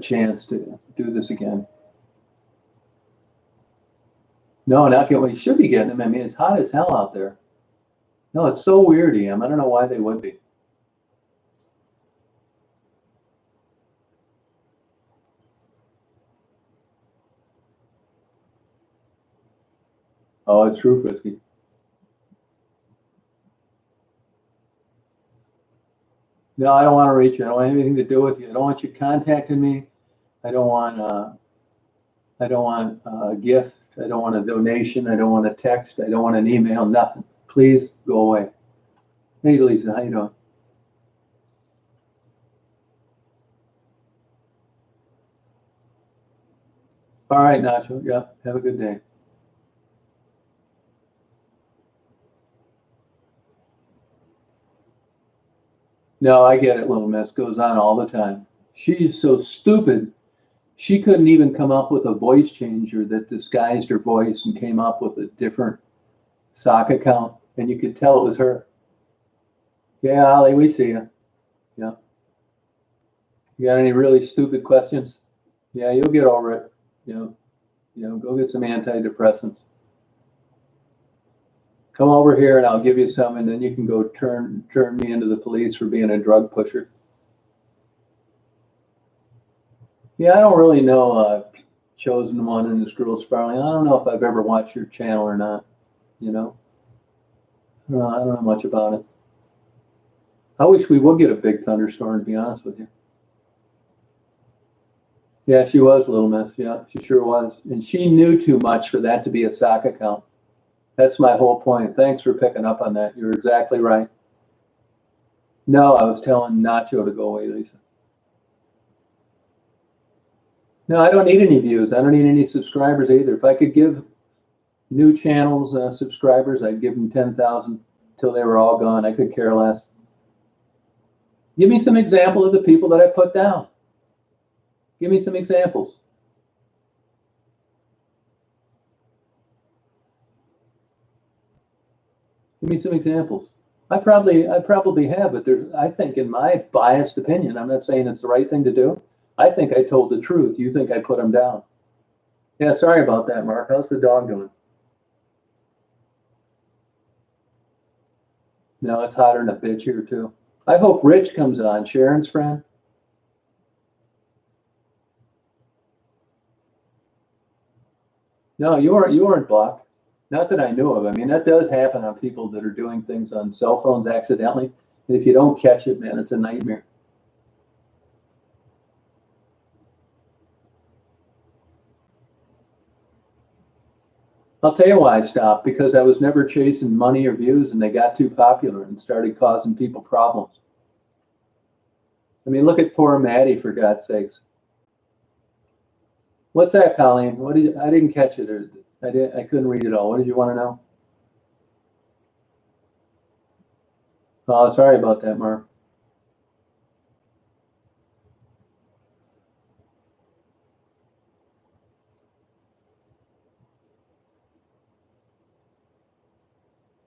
chance to do this again. No, not get what you should be getting them. I mean, it's hot as hell out there. No, it's so weird, Em. I don't know why they would be. Oh, it's true, Frisky. No, I don't want to reach you. I don't want anything to do with you. I don't want you contacting me. I don't want a gift. I don't want a donation. I don't want a text. I don't want an email. Nothing. Please go away. Hey, Lisa, how you doing? All right, Nacho. Yeah, have a good day. No, I get it, little miss. Goes on all the time. She's so stupid She couldn't even come up with a voice changer that disguised her voice and came up with a different sock account, and you could tell it was her. Yeah, Ollie, we see you. Yeah. You got any really stupid questions? Yeah, you'll get over it. Go get some antidepressants. Come over here and I'll give you some, and then you can go turn me into the police for being a drug pusher. Yeah, I don't really know Chosen One and this girl Sparling. I don't know if I've ever watched your channel or not. No, I don't know much about it. I wish we would get a big thunderstorm, to be honest with you. Yeah, she was Little Miss. Yeah, she sure was. And she knew too much for that to be a sock account. That's my whole point. Thanks for picking up on that. You're exactly right. No, I was telling Nacho to go away, Lisa. No, I don't need any views. I don't need any subscribers either. If I could give new channels subscribers, I'd give them 10,000 till they were all gone. I could care less. Give me some example of the people that I put down. Give me some examples. Give me some examples. I probably have, but I think in my biased opinion, I'm not saying it's the right thing to do. I think I told the truth. You think I put them down. Yeah, sorry about that, Mark. How's the dog doing? No, it's hotter than a bitch here too. I hope Rich comes on, Sharon's friend. No, you weren't blocked. Not that I knew of. I mean, that does happen on people that are doing things on cell phones accidentally. And if you don't catch it, man, it's a nightmare. I'll tell you why I stopped, because I was never chasing money or views, and they got too popular and started causing people problems. I mean, look at poor Maddie, for God's sakes. What's that, Colleen? I didn't catch it, or I couldn't read it all. What did you want to know? Oh, sorry about that, Mark.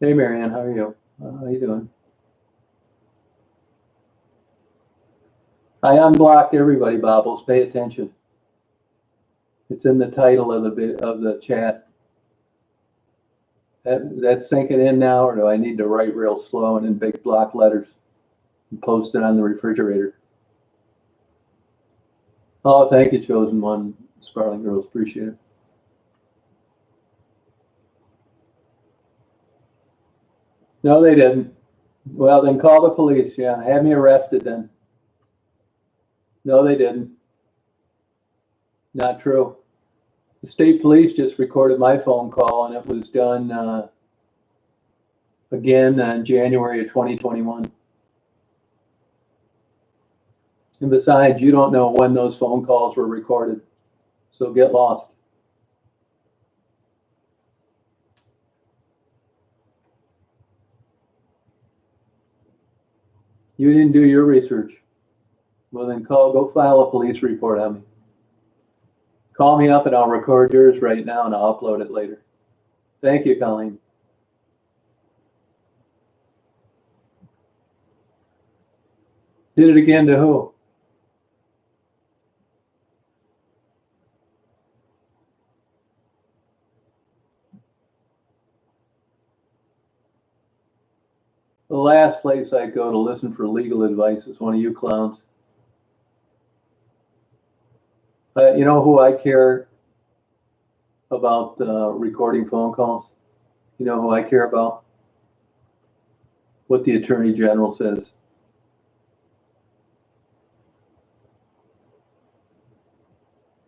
Hey, Marianne, how are you? How you doing? I unblocked everybody, Bobbles. Pay attention. It's in the title of the chat. That's sinking in now, or do I need to write real slow and in big block letters and post it on the refrigerator? Oh, thank you, Chosen One, Sparling Girls. Appreciate it. No, they didn't. Well, then call the police. Yeah, have me arrested then. No, they didn't. Not true. The state police just recorded my phone call, and it was done again in January of 2021. And besides, you don't know when those phone calls were recorded, so get lost. You didn't do your research. Well, then go file a police report on me. Call me up and I'll record yours right now and I'll upload it later. Thank you, Colleen. Did it again to who? The last place I go to listen for legal advice is one of you clowns. You know who I care about recording phone calls? You know who I care about? What the Attorney General says.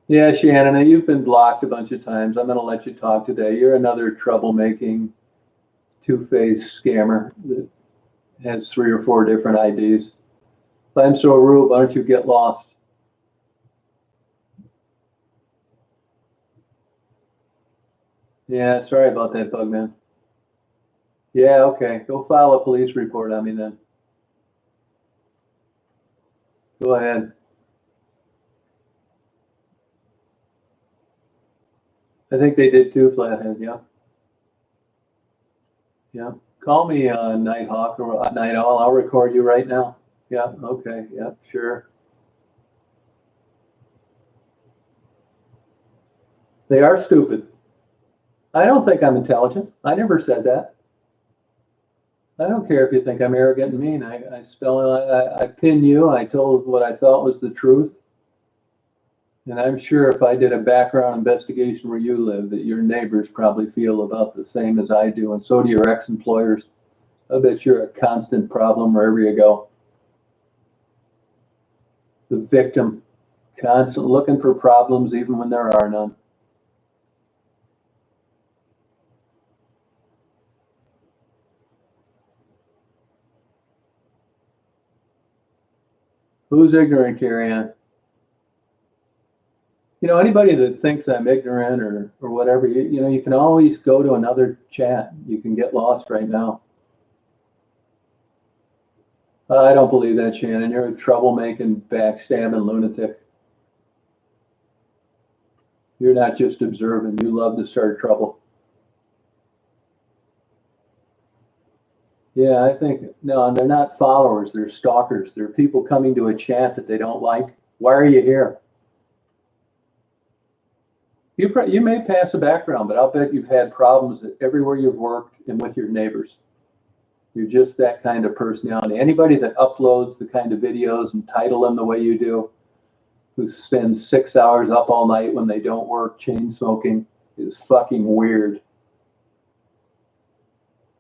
Yeah, Shannon, you've been blocked a bunch of times. I'm going to let you talk today. You're another troublemaking, two-faced scammer that has 3 or 4 different IDs. If I'm so rude, why don't you get lost? Yeah, sorry about that, Bugman. Yeah, okay. Go file a police report on me then. Go ahead. I think they did too, Flathead. Yeah. Yeah. Call me Nighthawk or Night Owl. I'll record you right now. Yeah. Okay. Yeah. Sure. They are stupid. I don't think I'm intelligent. I never said that. I don't care if you think I'm arrogant and mean. I pin you. I told what I thought was the truth. And I'm sure if I did a background investigation where you live, that your neighbors probably feel about the same as I do, and so do your ex-employers. I bet you're a constant problem wherever you go. The victim, constant looking for problems even when there are none. Who's ignorant, Carrie Ann? Anybody that thinks I'm ignorant or whatever, you can always go to another chat. You can get lost right now. I don't believe that, Shannon. You're a troublemaking, backstabbing lunatic. You're not just observing. You love to start trouble. Yeah, I think, no, they're not followers. They're stalkers. They're people coming to a chat that they don't like. Why are you here? You may pass a background, but I'll bet you've had problems everywhere you've worked and with your neighbors. You're just that kind of personality. Anybody that uploads the kind of videos and title them the way you do, who spends 6 hours up all night when they don't work, chain smoking, is fucking weird.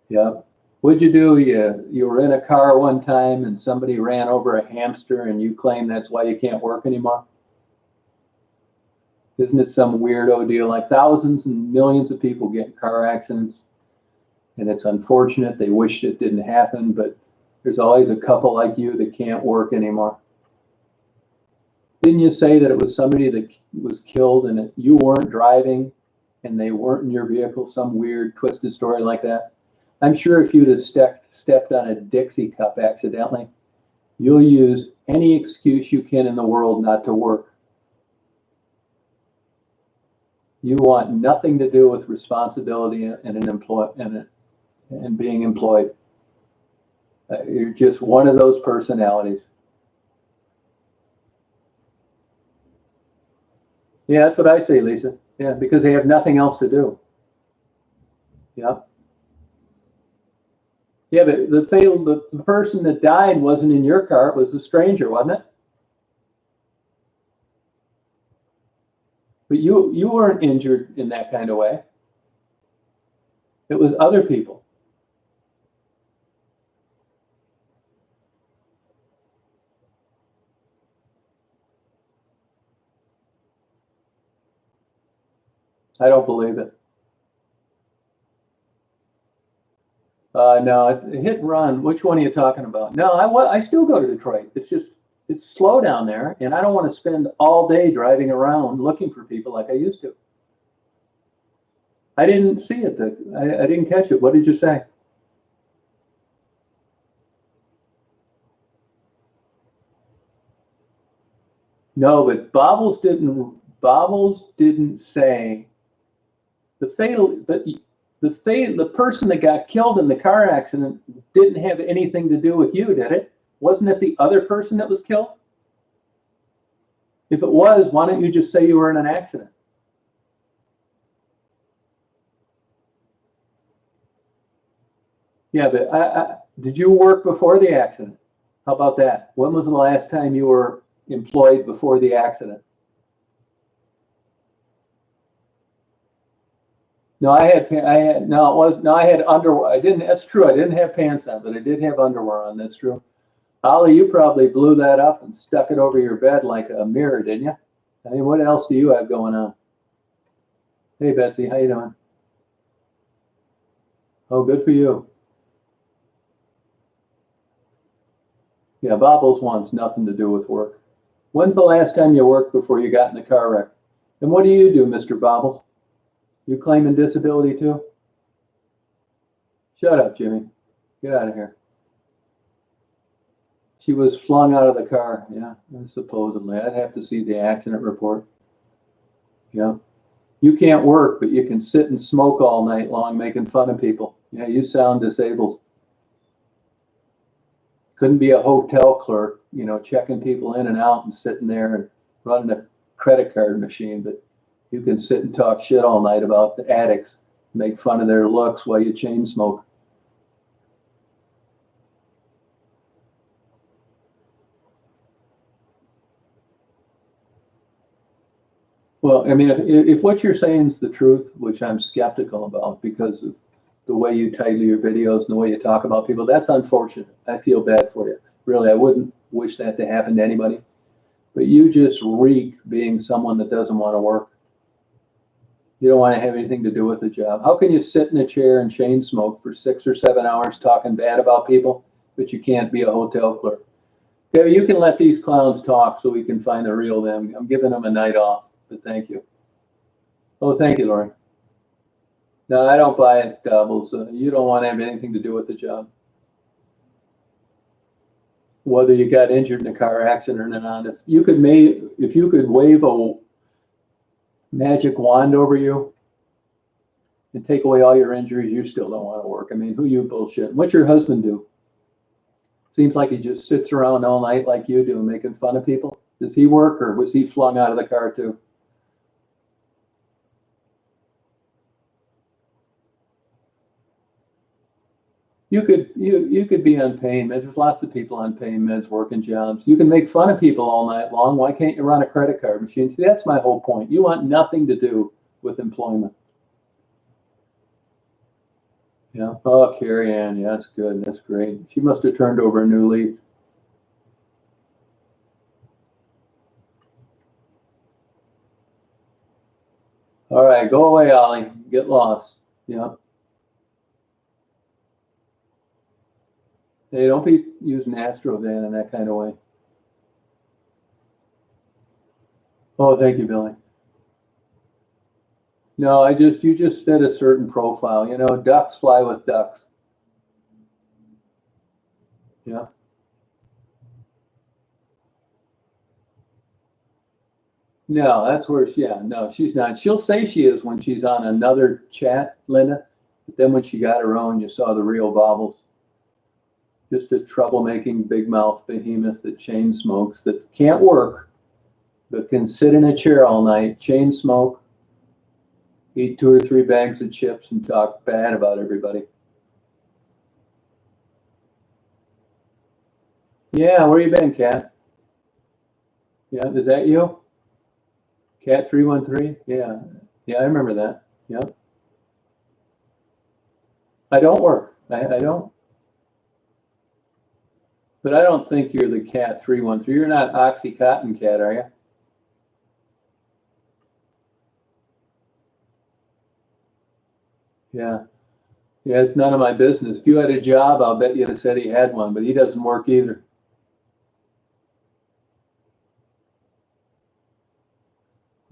Yep. What'd you do? You were in a car one time and somebody ran over a hamster and you claim that's why you can't work anymore? Isn't it some weirdo deal? Like thousands and millions of people get in car accidents, and it's unfortunate. They wish it didn't happen, but there's always a couple like you that can't work anymore. Didn't you say that it was somebody that was killed and you weren't driving and they weren't in your vehicle? Some weird twisted story like that. I'm sure if you'd have stepped on a Dixie cup accidentally, you'll use any excuse you can in the world not to work. You want nothing to do with responsibility and being employed. You're just one of those personalities. Yeah, that's what I say, Lisa. Yeah, because they have nothing else to do. Yeah. Yeah, but the person that died wasn't in your car. It was the stranger, wasn't it? But you weren't injured in that kind of way. It was other people. I don't believe it. No, hit and run. Which one are you talking about? No, I still go to Detroit. It's slow down there, and I don't want to spend all day driving around looking for people like I used to. I didn't see it. I didn't catch it. What did you say? No, but Bobbles didn't say the fatal. But the person that got killed in the car accident didn't have anything to do with you, did it? Wasn't it the other person that was killed? If it was, why don't you just say you were in an accident? Yeah, but did you work before the accident? How about that? When was the last time you were employed before the accident? No, I had underwear. That's true. I didn't have pants on, but I did have underwear on. That's true. Ollie, you probably blew that up and stuck it over your bed like a mirror, didn't you? I mean, what else do you have going on? Hey, Betsy, how you doing? Oh, good for you. Yeah, Bobbles wants nothing to do with work. When's the last time you worked before you got in the car wreck? And what do you do, Mr. Bobbles? You claiming disability too? Shut up, Jimmy. Get out of here. She was flung out of the car. Yeah, supposedly. I'd have to see the accident report. Yeah. You can't work, but you can sit and smoke all night long making fun of people. Yeah, you sound disabled. Couldn't be a hotel clerk, checking people in and out and sitting there and running a credit card machine, but you can sit and talk shit all night about the addicts, make fun of their looks while you chain smoke. Well, I mean, if what you're saying is the truth, which I'm skeptical about because of the way you title your videos and the way you talk about people, that's unfortunate. I feel bad for you. Really, I wouldn't wish that to happen to anybody. But you just reek being someone that doesn't want to work. You don't want to have anything to do with the job. How can you sit in a chair and chain smoke for 6 or 7 hours talking bad about people, but you can't be a hotel clerk? Okay, you can let these clowns talk so we can find the real them. I'm giving them a night off, but thank you. Oh, thank you, Lori. No, I don't buy it, Bobbles. You don't want to have anything to do with the job. Whether you got injured in a car accident or not, if you could wave a magic wand over you and take away all your injuries, you still don't want to work. I mean, who you bullshit? What's your husband do? Seems like he just sits around all night like you do, making fun of people. Does he work, or was he flung out of the car too? You could be on pain meds. There's lots of people on pain meds working jobs. You can make fun of people all night long. Why can't you run a credit card machine? See, that's my whole point. You want nothing to do with employment. Yeah. Oh, Carrie Ann. Yeah, that's good. That's great. She must have turned over a new leaf. All right, go away, Ollie. Get lost. Yeah. Hey, don't be using Astrovan in that kind of way. Oh, thank you, Billy. No, you just fit a certain profile. Ducks fly with ducks. Yeah. No, that's where no, she's not. She'll say she is when she's on another chat, Linda. But then when she got her own, you saw the real Bobbles. Just a troublemaking big mouth behemoth that chain smokes, that can't work, but can sit in a chair all night, chain smoke, eat 2 or 3 bags of chips, and talk bad about everybody. Yeah, where you been, Cat? Yeah, is that you? Cat 313? Yeah. Yeah, I remember that. Yeah. I don't work. I don't. But I don't think you're the Cat 313. You're not Oxycontin Cat, are you? Yeah. Yeah, it's none of my business. If you had a job, I'll bet you'd have said he had one, but he doesn't work either.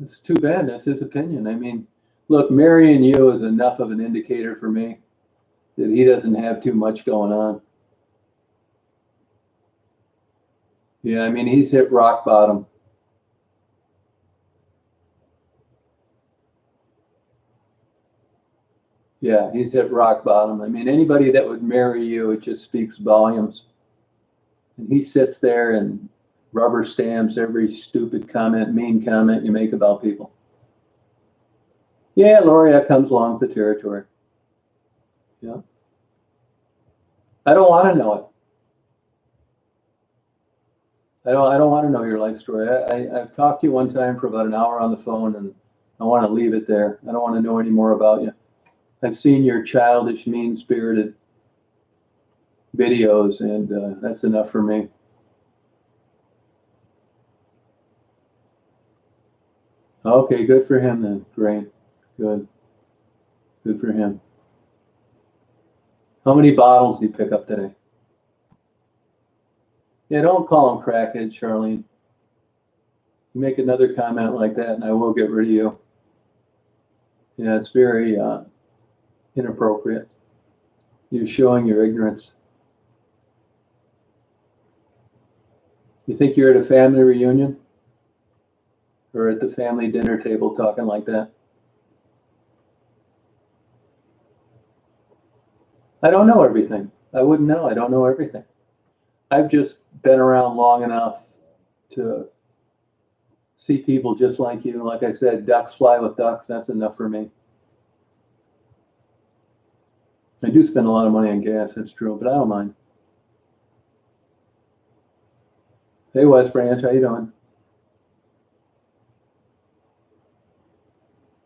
It's too bad. That's his opinion. I mean, look, marrying you is enough of an indicator for me that he doesn't have too much going on. Yeah, I mean, he's hit rock bottom. Yeah, he's hit rock bottom. I mean, anybody that would marry you, it just speaks volumes. And he sits there and rubber stamps every stupid comment, mean comment you make about people. Yeah, Lori, that comes along with the territory. Yeah. I don't want to know it. I don't want to know your life story. I've talked to you one time for about an hour on the phone, and I want to leave it there. I don't want to know any more about you. I've seen your childish, mean-spirited videos, and that's enough for me. Okay, good for him then. Great. Good. Good for him. How many bottles did you pick up today? Yeah, don't call him crackhead, Charlene. You make another comment like that, and I will get rid of you. Yeah, it's very inappropriate. You're showing your ignorance. You think you're at a family reunion? Or at the family dinner table talking like that? I don't know everything. I wouldn't know. I don't know everything. I've just been around long enough to see people just like you. Like I said, ducks fly with ducks. That's enough for me. I do spend a lot of money on gas, that's true, but I don't mind. Hey, West Branch, how you doing?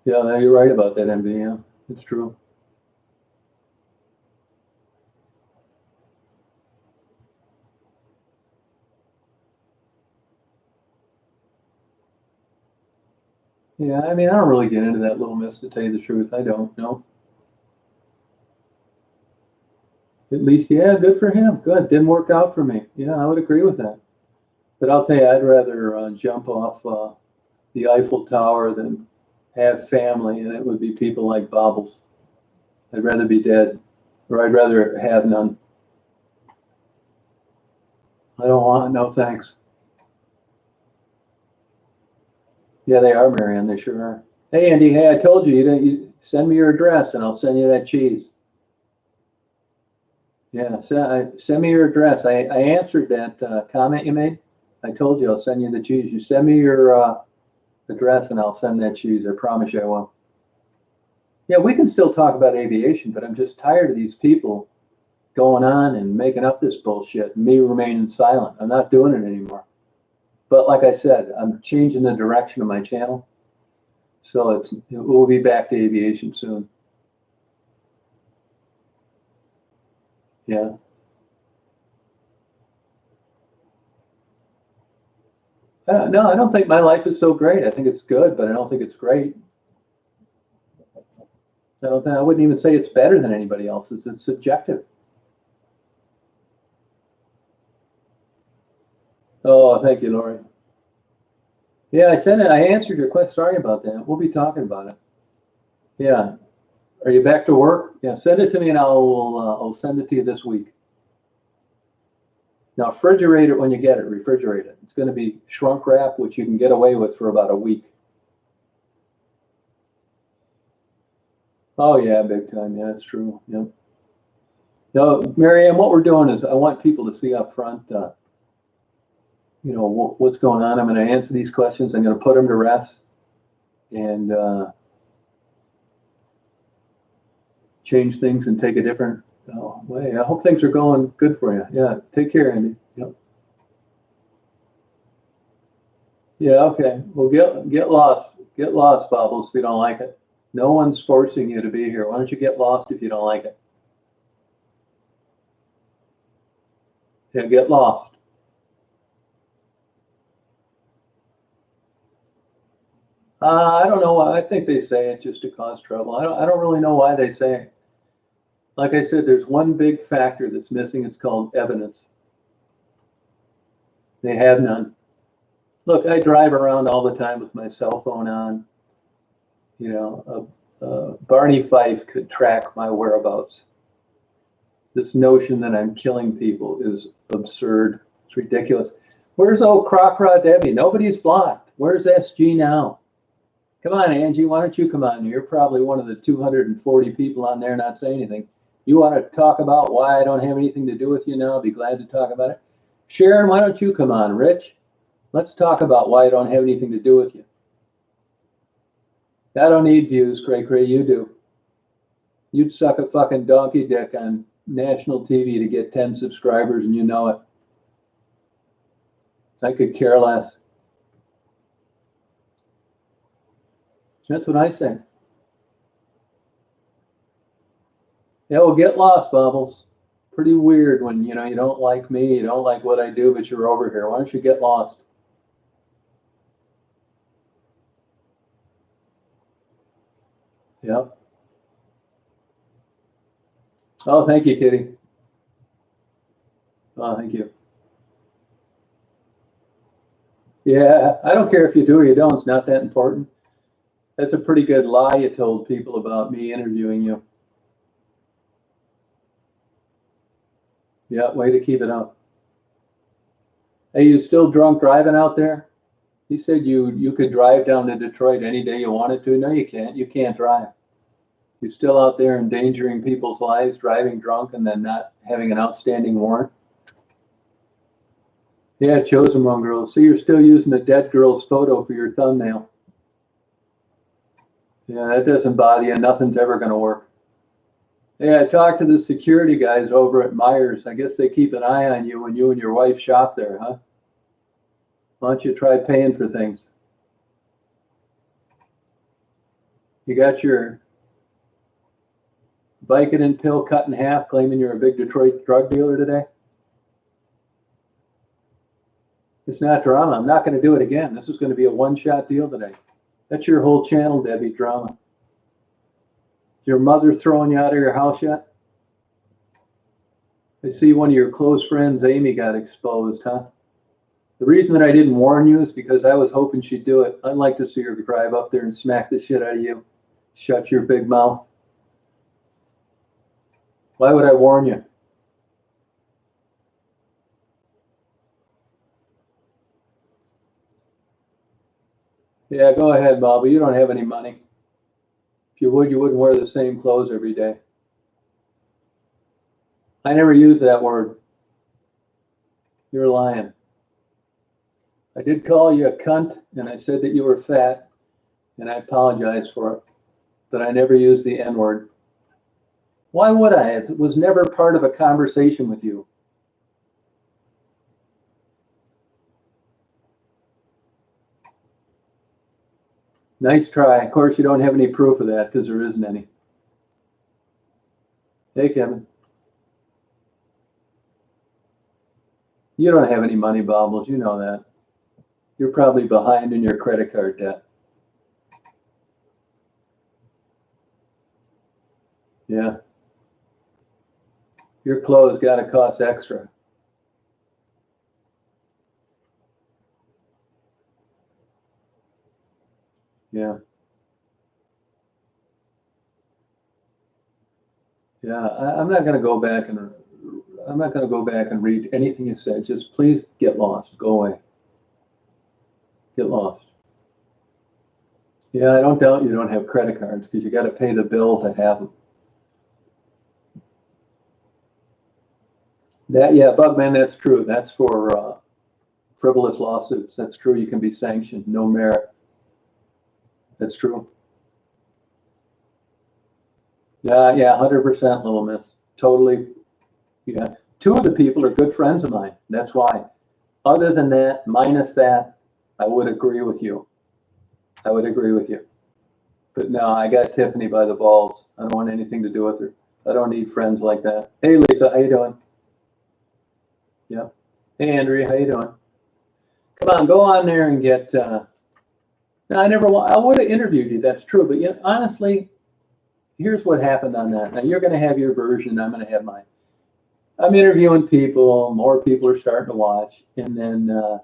Yeah, you're right about that, MV. Yeah, it's true. Yeah, I mean, I don't really get into that little mess, to tell you the truth. I don't know. At least, yeah, good for him. Good. Didn't work out for me. Yeah, I would agree with that. But I'll tell you, I'd rather jump off the Eiffel Tower than have family, and it would be people like Bobbles. I'd rather be dead, or I'd rather have none. I don't want, no thanks. Yeah, they are, Marianne. They sure are. Hey, Andy. Hey, I told you, you send me your address, and I'll send you that cheese. Yeah, send me your address. I answered that comment you made. I told you I'll send you the cheese. You send me your address, and I'll send that cheese. I promise you I will. Yeah, we can still talk about aviation, but I'm just tired of these people going on and making up this bullshit and me remaining silent. I'm not doing it anymore. But like I said, I'm changing the direction of my channel. So we'll be back to aviation soon. Yeah. No, I don't think my life is so great. I think it's good, but I don't think it's great. I wouldn't even say it's better than anybody else's. It's subjective. Oh, thank you, Lori. Yeah, I sent it. I answered your question. Sorry about that. We'll be talking about it. Yeah. Are you back to work? Yeah, send it to me and I'll send it to you this week. Now, refrigerate it when you get it. Refrigerate it. It's going to be shrunk wrap, which you can get away with for about a week. Oh, yeah, big time. Yeah, it's true. Yep. No, Marianne, what we're doing is I want people to see up front, what's going on. I'm going to answer these questions. I'm going to put them to rest and change things and take a different way. I hope things are going good for you. Yeah, take care, Andy. Yep. Yeah, okay. Well, get lost. Get lost, Bobbles, if you don't like it. No one's forcing you to be here. Why don't you get lost if you don't like it? Yeah, get lost. I don't know why. I think they say it just to cause trouble. I don't really know why they say it. Like I said, there's one big factor that's missing. It's called evidence. They have none. Look, I drive around all the time with my cell phone on. You know, Barney Fife could track my whereabouts. This notion that I'm killing people is absurd. It's ridiculous. Where's old Crocra Debbie? Nobody's blocked. Where's SG now? Come on, Angie, why don't you come on? You're probably one of the 240 people on there not saying anything. You want to talk about why I don't have anything to do with you now? I'll be glad to talk about it. Sharon, why don't you come on? Rich, let's talk about why I don't have anything to do with you. I don't need views, Cray, you do. You'd suck a fucking donkey dick on national TV to get 10 subscribers and you know it. I could care less. That's what I say. Yeah, well, get lost, Bubbles. Pretty weird when, you don't like me, you don't like what I do, but you're over here. Why don't you get lost? Yep. Oh, thank you, Kitty. Oh, thank you. Yeah, I don't care if you do or you don't. It's not that important. That's a pretty good lie you told people about me interviewing you. Yeah, way to keep it up. Hey, you still drunk driving out there? You said you could drive down to Detroit any day you wanted to. No, you can't. You can't drive. You're still out there endangering people's lives, driving drunk, and then not having an outstanding warrant. Yeah, chosen one girl. See, you're still using the dead girl's photo for your thumbnail. Yeah, that doesn't bother you. Nothing's ever going to work. Yeah, I talked to the security guys over at Myers. I guess they keep an eye on you when you and your wife shop there, huh? Why don't you try paying for things? You got your Vicodin pill cut in half, claiming you're a big Detroit drug dealer today? It's not drama. I'm not going to do it again. This is going to be a one-shot deal today. That's your whole channel, Debbie, drama. Your mother throwing you out of your house yet? I see one of your close friends, Amy, got exposed, huh? The reason that I didn't warn you is because I was hoping she'd do it. I'd like to see her drive up there and smack the shit out of you. Shut your big mouth. Why would I warn you? Yeah, go ahead, Bobby. You don't have any money. If you would, you wouldn't wear the same clothes every day. I never use that word. You're lying. I did call you a cunt, and I said that you were fat, and I apologize for it. But I never used the N-word. Why would I? It was never part of a conversation with you. Nice try. Of course, you don't have any proof of that because there isn't any. Hey, Kevin. You don't have any money, Bobbles. You know that. You're probably behind in your credit card debt. Yeah. Your clothes got to cost extra. Yeah. Yeah. I'm not going to go back and read anything you said. Just please get lost. Go away. Get lost. Yeah, I don't doubt you don't have credit cards because you got to pay the bills that have them. Yeah, Bugman, that's true. That's for frivolous lawsuits. That's true. You can be sanctioned, no merit. That's true. Yeah, 100%, Little Miss. Totally. Yeah. Two of the people are good friends of mine. That's why. Other than that, minus that, I would agree with you. I would agree with you. But no, I got Tiffany by the balls. I don't want anything to do with her. I don't need friends like that. Hey, Lisa, how you doing? Yeah. Hey, Andrea, how you doing? Come on, go on there and get. No, I would have interviewed you. That's true. But honestly, here's what happened on that. Now you're going to have your version. I'm going to have mine. I'm interviewing people. More people are starting to watch, and then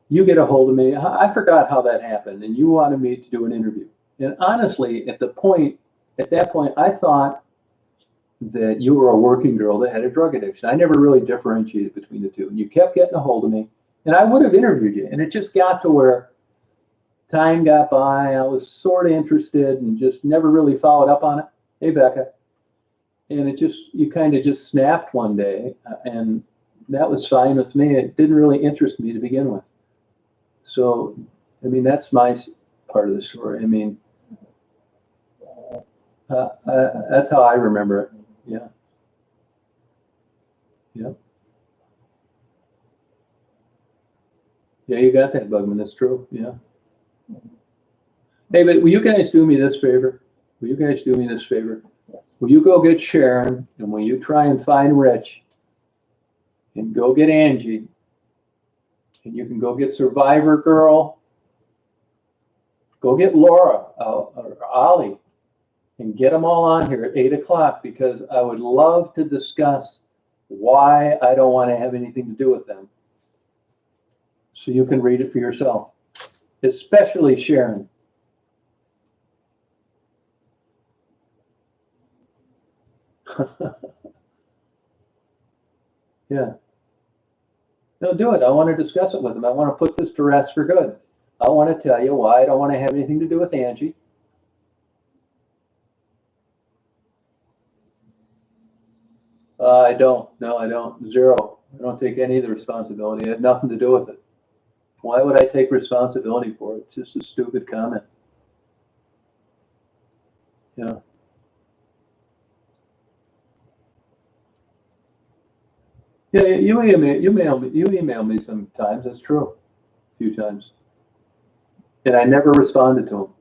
you get a hold of me. I forgot how that happened, and you wanted me to do an interview. And honestly, at that point, I thought that you were a working girl that had a drug addiction. I never really differentiated between the two. And you kept getting a hold of me, and I would have interviewed you. And it just got to where time got by. I was sort of interested and just never really followed up on it. Hey, Becca. And you kind of just snapped one day, and that was fine with me. It didn't really interest me to begin with. So, I mean, that's my part of the story. I mean, that's how I remember it. Yeah. Yeah. Yeah, you got that, Bugman. That's true. Yeah. Hey, but will you guys do me this favor? Will you guys do me this favor? Will you go get Sharon, and will you try and find Rich, and go get Angie, and you can go get Survivor Girl, go get Laura or Ollie, and get them all on here at 8 o'clock, because I would love to discuss why I don't want to have anything to do with them. So you can read it for yourself, especially Sharon. Yeah. No, do it. I want to discuss it with them. I want to put this to rest for good. I want to tell you why I don't want to have anything to do with Angie. I don't. No, I don't. Zero. I don't take any of the responsibility. I had nothing to do with it. Why would I take responsibility for it? It's just a stupid comment. Yeah. Yeah, you email me sometimes. That's true. A few times. And I never responded to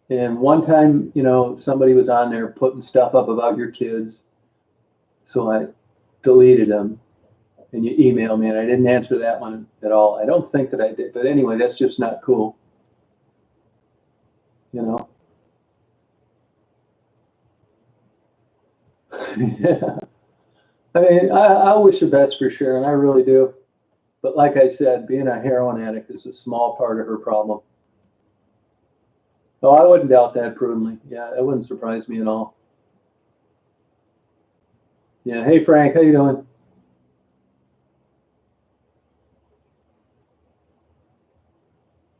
them. And one time, somebody was on there putting stuff up about your kids. So I deleted them. And you emailed me, and I didn't answer that one at all. I don't think that I did. But anyway, that's just not cool. Yeah. I mean, I wish the best for Sharon. I really do. But like I said, being a heroin addict is a small part of her problem. Oh, I wouldn't doubt that prudently. Yeah, it wouldn't surprise me at all. Yeah. Hey, Frank, how you doing?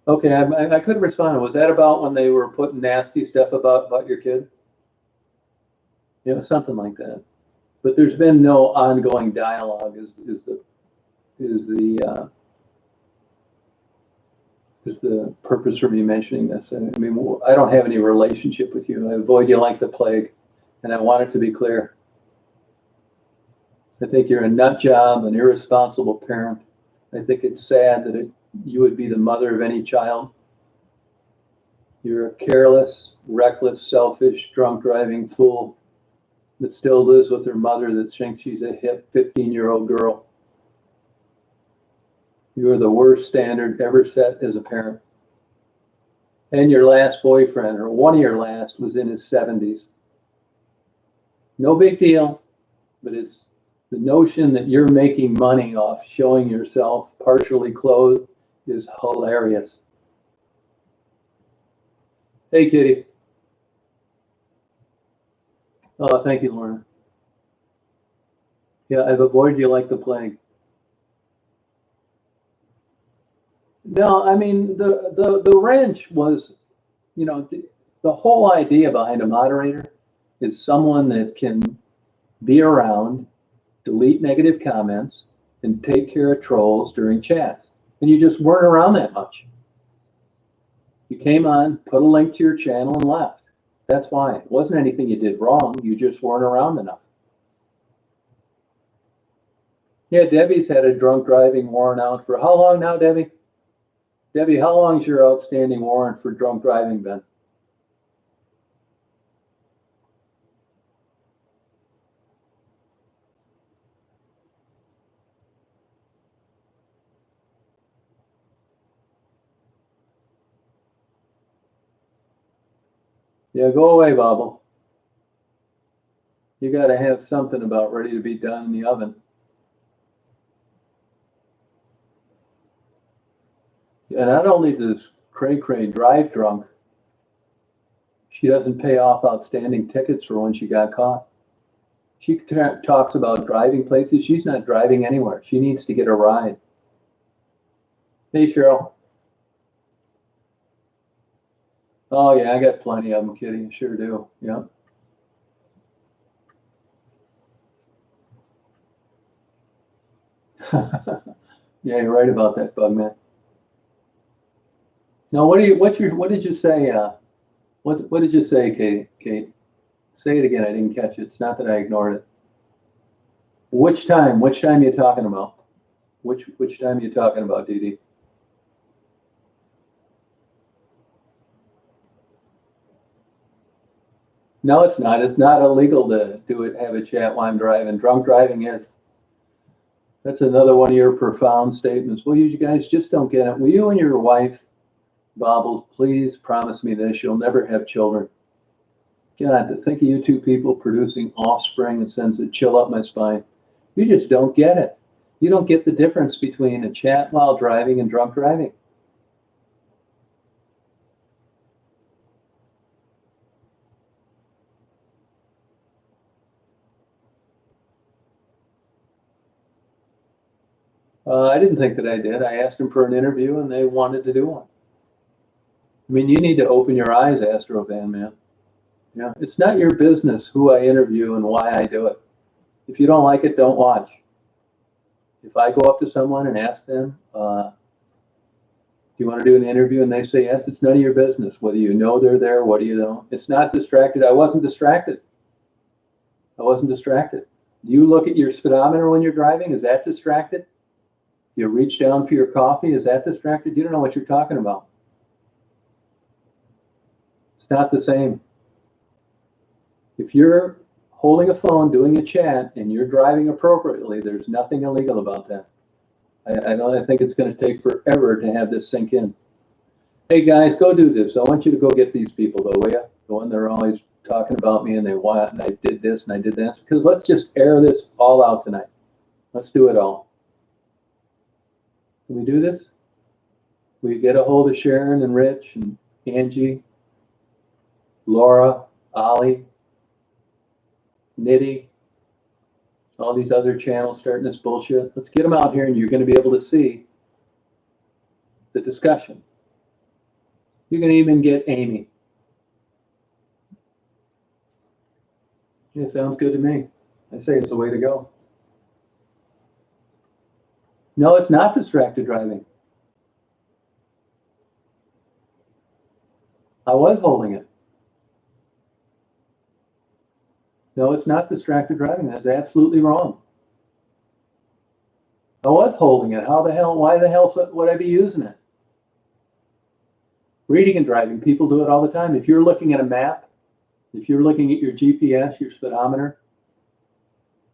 Okay, I couldn't respond. Was that about when they were putting nasty stuff about your kid? Something like that. But there's been no ongoing dialogue. Is the purpose for me mentioning this? I mean, I don't have any relationship with you. I avoid you like the plague, and I want it to be clear. I think you're a nut job, an irresponsible parent. I think it's sad that you would be the mother of any child. You're a careless, reckless, selfish, drunk driving fool that still lives with her mother that thinks she's a hip 15-year-old girl. You are the worst standard ever set as a parent. And your last boyfriend, or one of your last, was in his 70s. No big deal, but it's the notion that you're making money off showing yourself partially clothed is hilarious. Hey, Kitty. Oh, thank you, Lauren. Yeah, I've avoided you like the plague. No, I mean, the wrench was, the whole idea behind a moderator is someone that can be around, delete negative comments, and take care of trolls during chats. And you just weren't around that much. You came on, put a link to your channel, and left. That's why. It wasn't anything you did wrong. You just weren't around enough. Yeah, Debbie's had a drunk driving warrant out for how long now, Debbie? Debbie, how long's your outstanding warrant for drunk driving been? Yeah, go away, Bobble. You got to have something about ready to be done in the oven. And not only does Cray Cray drive drunk, she doesn't pay off outstanding tickets for when she got caught. She talks about driving places. She's not driving anywhere. She needs to get a ride. Hey, Cheryl. Oh, yeah, I got plenty of them, Kitty. Sure do. Yeah. Yeah, you're right about that, Bugman. No, what did you say? What did you say, Kate? Say it again. I didn't catch it. It's not that I ignored it. Which time? Which time are you talking about? Which time are you talking about, Dee Dee? No, it's not. It's not illegal to have a chat while I'm driving. Drunk driving is. That's another one of your profound statements. Well, you guys just don't get it. Will you and your wife, Bobbles, please promise me this? You'll never have children. God, to think of you two people producing offspring, it sends a chill up my spine. You just don't get it. You don't get the difference between a chat while driving and drunk driving. I didn't think that I did. I asked them for an interview, and they wanted to do one. I mean, you need to open your eyes, Astro Van Man. Yeah, it's not your business who I interview and why I do it. If you don't like it, don't watch. If I go up to someone and ask them, do you want to do an interview? And they say yes, it's none of your business. Whether you know they're there, what do you know? It's not distracted. I wasn't distracted. I wasn't distracted. You look at your speedometer when you're driving, is that distracted? You reach down for your coffee, is that distracted? You don't know what you're talking about. It's not the same. If you're holding a phone, doing a chat, and you're driving appropriately, there's nothing illegal about that. I think it's going to take forever to have this sink in. Hey guys, go do this. I want you to go get these people though, will you? The one they're always talking about me and they want, and I did this and I did this. Because let's just air this all out tonight. Let's do it all. Can we do this? Will you get a hold of Sharon and Rich and Angie, Laura, Ollie, Nitty, all these other channels starting this bullshit? Let's get them out here and you're going to be able to see the discussion. You can even get Amy. Yeah, sounds good to me. I say it's the way to go. No, it's not distracted driving. I was holding it. No, it's not distracted driving. That's absolutely wrong. I was holding it. How the hell, why the hell would I be using it? Reading and driving, people do it all the time. If you're looking at a map, if you're looking at your GPS, your speedometer,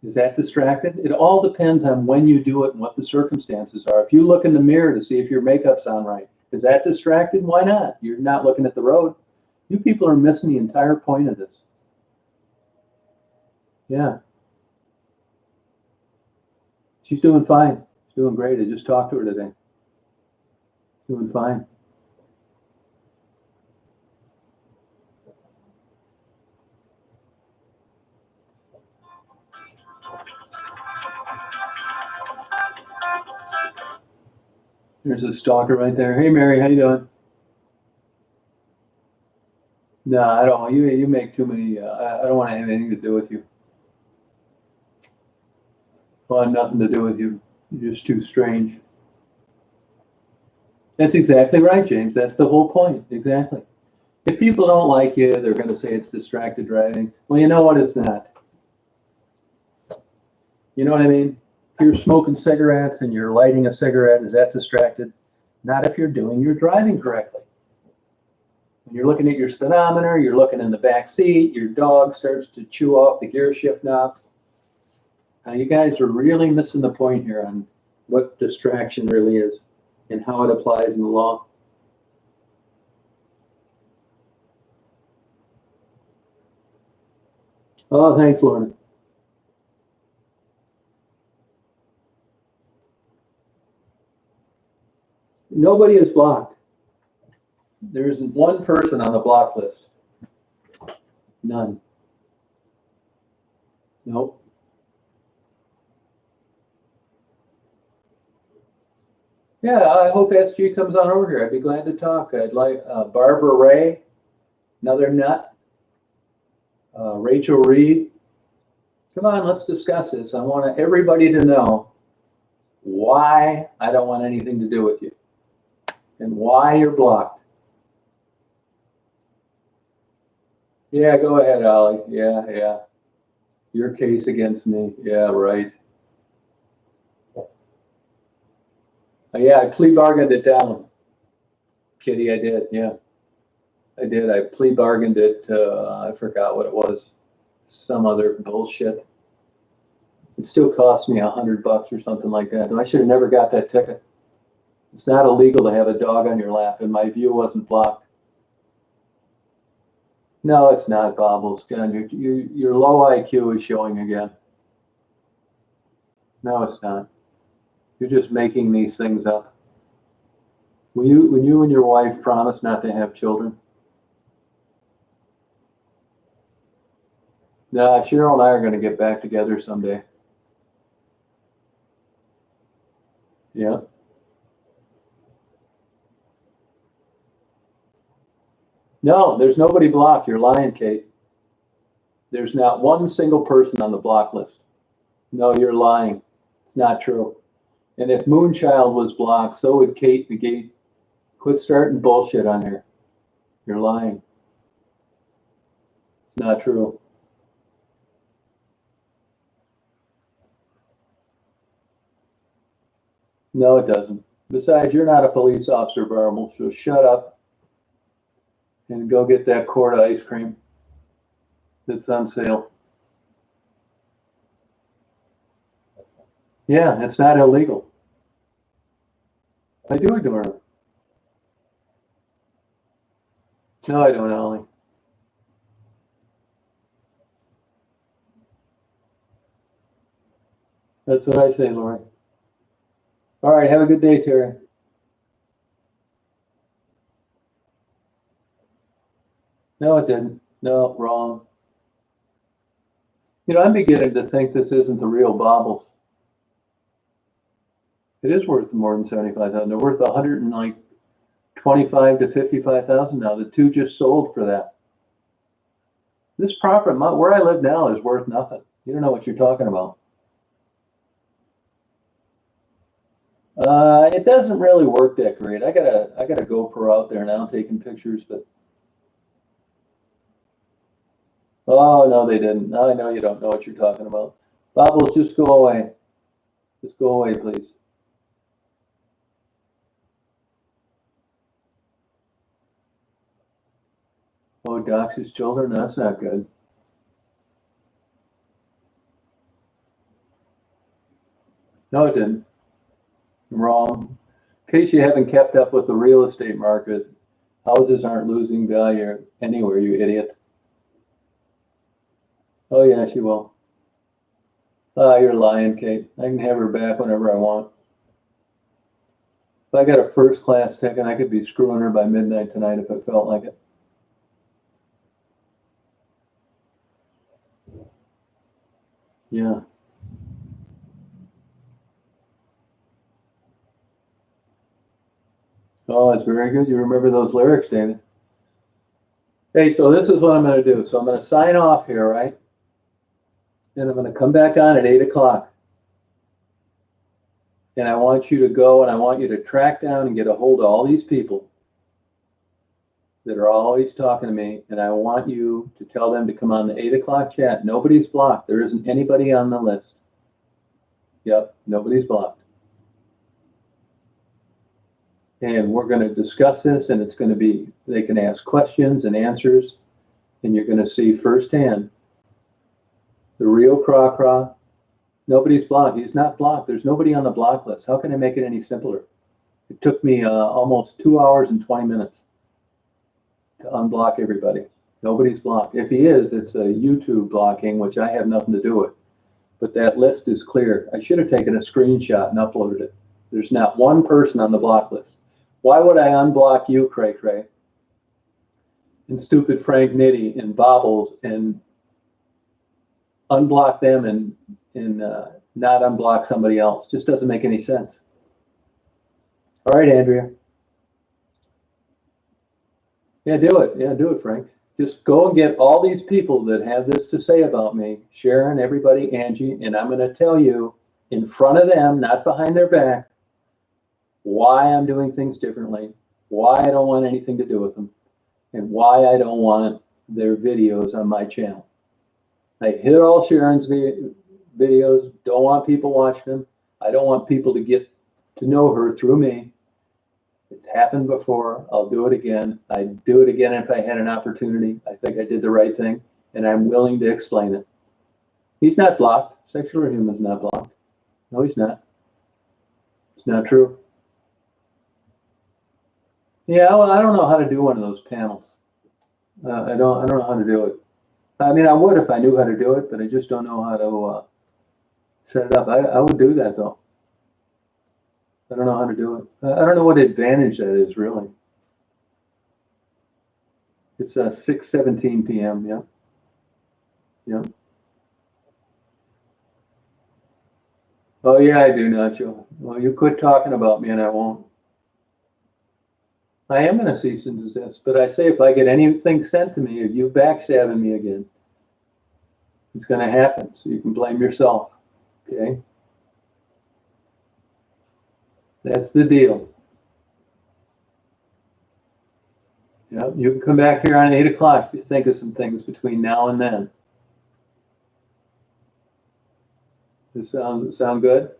is that distracted? It all depends on when you do it and what the circumstances are. If you look in the mirror to see if your makeup's on right, is that distracted? Why not? You're not looking at the road. You people are missing the entire point of this. Yeah. She's doing fine. She's doing great. I just talked to her today. Doing fine. There's a stalker right there. Hey, Mary, how you doing? No, I don't. You make too many. I don't want to have anything to do with you. I want nothing to do with you. You're just too strange. That's exactly right, James. That's the whole point. Exactly. If people don't like you, they're going to say it's distracted driving. Well, you know what? It's not. You know what I mean? If you're smoking cigarettes and you're lighting a cigarette, is that distracted? Not if you're doing your driving correctly. When you're looking at your speedometer, you're looking in the back seat, your dog starts to chew off the gear shift knob. Now, you guys are really missing the point here on what distraction really is and how it applies in the law. Oh, thanks, Lorna. Nobody is blocked. There isn't one person on the block list. None. Nope. Yeah, I hope SG comes on over here. I'd be glad to talk. I'd like Barbara Ray, another nut. Rachel Reed. Come on, let's discuss this. I want everybody to know why I don't want anything to do with you and why you're blocked. Yeah, go ahead, Ollie. Yeah. Your case against me. Yeah, right. Yeah, I plea bargained it down. Kitty, I did. Yeah, I did. I plea bargained it. I forgot what it was. Some other bullshit. It still cost me $100 or something like that. I should have never got that ticket. It's not illegal to have a dog on your lap, and my view wasn't blocked. No, it's not, Bobbles. Your low IQ is showing again. No, it's not. You're just making these things up. When you and your wife promise not to have children? Nah, Cheryl and I are going to get back together someday. Yeah. No, there's nobody blocked. You're lying, Kate. There's not one single person on the block list. No, you're lying. It's not true. And if Moonchild was blocked, so would Kate the Gate. Quit starting bullshit on here. You're lying. It's not true. No, it doesn't. Besides, you're not a police officer, Bobbles, so shut up and go get that quart of ice cream that's on sale. Yeah, it's not illegal. I do ignore them. No, I don't, Ollie. That's what I say, Lori. All right, have a good day, Terry. No, it didn't. No, wrong. You know, I'm beginning to think this isn't the real Bobbles. It is worth more than 75,000. They're worth 125 to 55,000 now. The two just sold for that. This property, where I live now, is worth nothing. You don't know what you're talking about. It doesn't really work that great. I got a GoPro out there now taking pictures, but oh no, they didn't. Now I know you don't know what you're talking about. Bobbles, just go away. Just go away, please. Oh, dox his children? That's not good. No, it didn't. Wrong. In case you haven't kept up with the real estate market, houses aren't losing value anywhere, you idiot. Oh, yeah, she will. You're lying, Kate. I can have her back whenever I want. If I got a first class ticket, I could be screwing her by midnight tonight if I felt like it. Yeah. Oh, that's very good. You remember those lyrics, David. Hey, so this is what I'm going to do. So I'm going to sign off here, right? And I'm going to come back on at 8 o'clock. And I want you to go and I want you to track down and get a hold of all these people that are always talking to me. And I want you to tell them to come on the 8 o'clock chat. Nobody's blocked. There isn't anybody on the list. Yep, nobody's blocked. And we're going to discuss this, and it's going to be, they can ask questions and answers, and you're going to see firsthand the real Craw. Nobody's blocked. He's not blocked. There's nobody on the block list. How can I make it any simpler? It took me almost 2 hours and 20 minutes to unblock everybody. Nobody's blocked. If he is, it's a YouTube blocking, which I have nothing to do with. But that list is clear. I should have taken a screenshot and uploaded it. There's not one person on the block list. Why would I unblock you, Cray Cray, and stupid Frank Nitty and Bobbles, and unblock them and not unblock somebody else? Just doesn't make any sense. All right, Andrea. Yeah, do it. Yeah, do it, Frank. Just go and get all these people that have this to say about me, Sharon, everybody, Angie, and I'm going to tell you in front of them, not behind their back, why I'm doing things differently, why I don't want anything to do with them, and why I don't want their videos on my channel. I hit all Sharon's videos, don't want people watching them. I don't want people to get to know her through me. It's happened before. I'll do it again. I'd do it again if I had an opportunity. I think I did the right thing, and I'm willing to explain it. He's not blocked. Sexual Human's not blocked. No, he's not. It's not true. Yeah, well, I don't know how to do one of those panels. I don't know how to do it. I mean, I would if I knew how to do it, but I just don't know how to set it up. I would do that though. I don't know how to do it. I don't know what advantage that is really. It's 6:17 p.m. Yeah. Yeah. Oh yeah, I do, Nacho. Well, you quit talking about me and I won't. I am going to cease and desist, but I say if I get anything sent to me, you backstabbing me again. It's going to happen, so you can blame yourself. Okay? That's the deal. Yeah, you can come back here on 8 o'clock to think of some things between now and then. Does it sound good?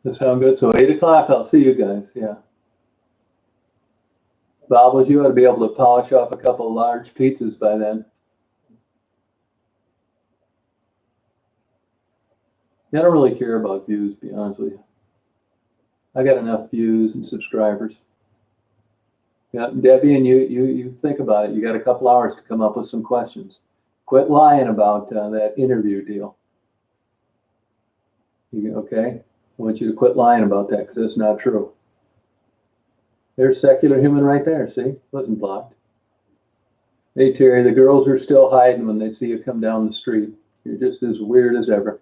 Does it sound good? So 8 o'clock, I'll see you guys. Yeah. Bobbles, you ought to be able to polish off a couple of large pizzas by then. I don't really care about views, to be honest with you. I got enough views and subscribers. Yeah, Debbie, and you think about it. You got a couple hours to come up with some questions. Quit lying about that interview deal. Okay? I want you to quit lying about that because it's not true. There's secular human right there. See? Wasn't blocked. Hey, Terry, the girls are still hiding when they see you come down the street. You're just as weird as ever.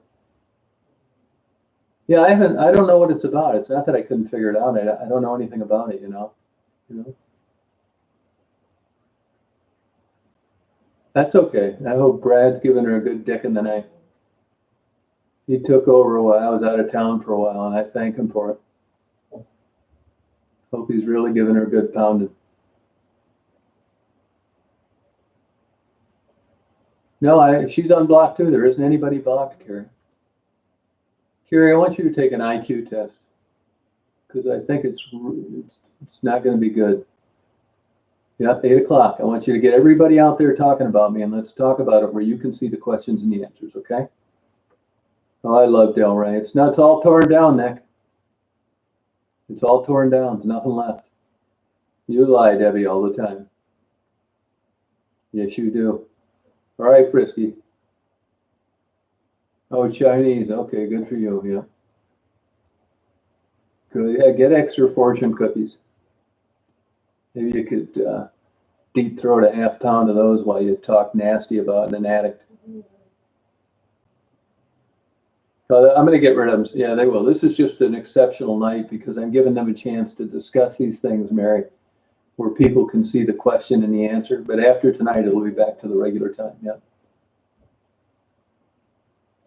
Yeah, I don't know what it's about. It's not that I couldn't figure it out. I don't know anything about it, you know. That's okay. I hope Brad's giving her a good dick in the night. He took over while I was out of town for a while, and I thank him for it. Hope he's really giving her a good pounding. No, she's unblocked too. There isn't anybody blocked, Carrie. Carrie, I want you to take an IQ test because I think it's not going to be good. Yeah, 8 o'clock. I want you to get everybody out there talking about me, and let's talk about it where you can see the questions and the answers, okay? Oh, I love Del Rey. It's all torn down, Nick. It's all torn down. There's nothing left. You lie, Debbie, all the time. Yes, you do. All right, Frisky. Oh, Chinese. Okay, good for you. Yeah. Good. Yeah, get extra fortune cookies. Maybe you could deep throat a half pound of those while you talk nasty about an addict. I'm going to get rid of them. Yeah, they will. This is just an exceptional night because I'm giving them a chance to discuss these things, Mary, where people can see the question and the answer. But after tonight, it'll be back to the regular time. Yeah.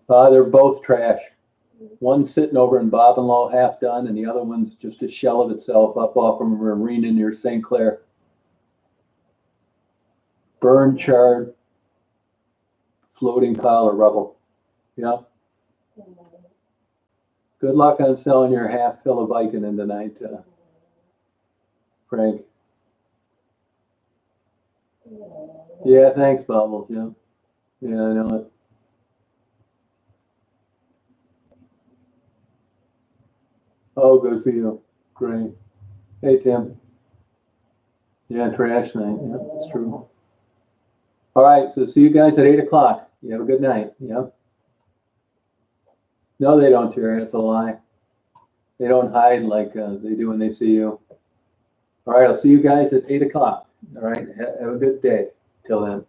They're both trash. One's sitting over in Bob and Law half done, and the other one's just a shell of itself up off of a marina near St. Clair. Burned, charred, floating pile of rubble. Yeah. Good luck on selling your half pill of Vicodin tonight, Frank. Yeah, thanks, Bobbles. Yeah. Yeah, I know it. Oh, good for you. Great. Hey, Tim. Yeah, trash night. Yeah, that's true. All right, so see you guys at 8 o'clock. You have a good night. Yeah. No, they don't, Terry. It's a lie. They don't hide like they do when they see you. All right, I'll see you guys at 8 o'clock. All right, have a good day. Till then.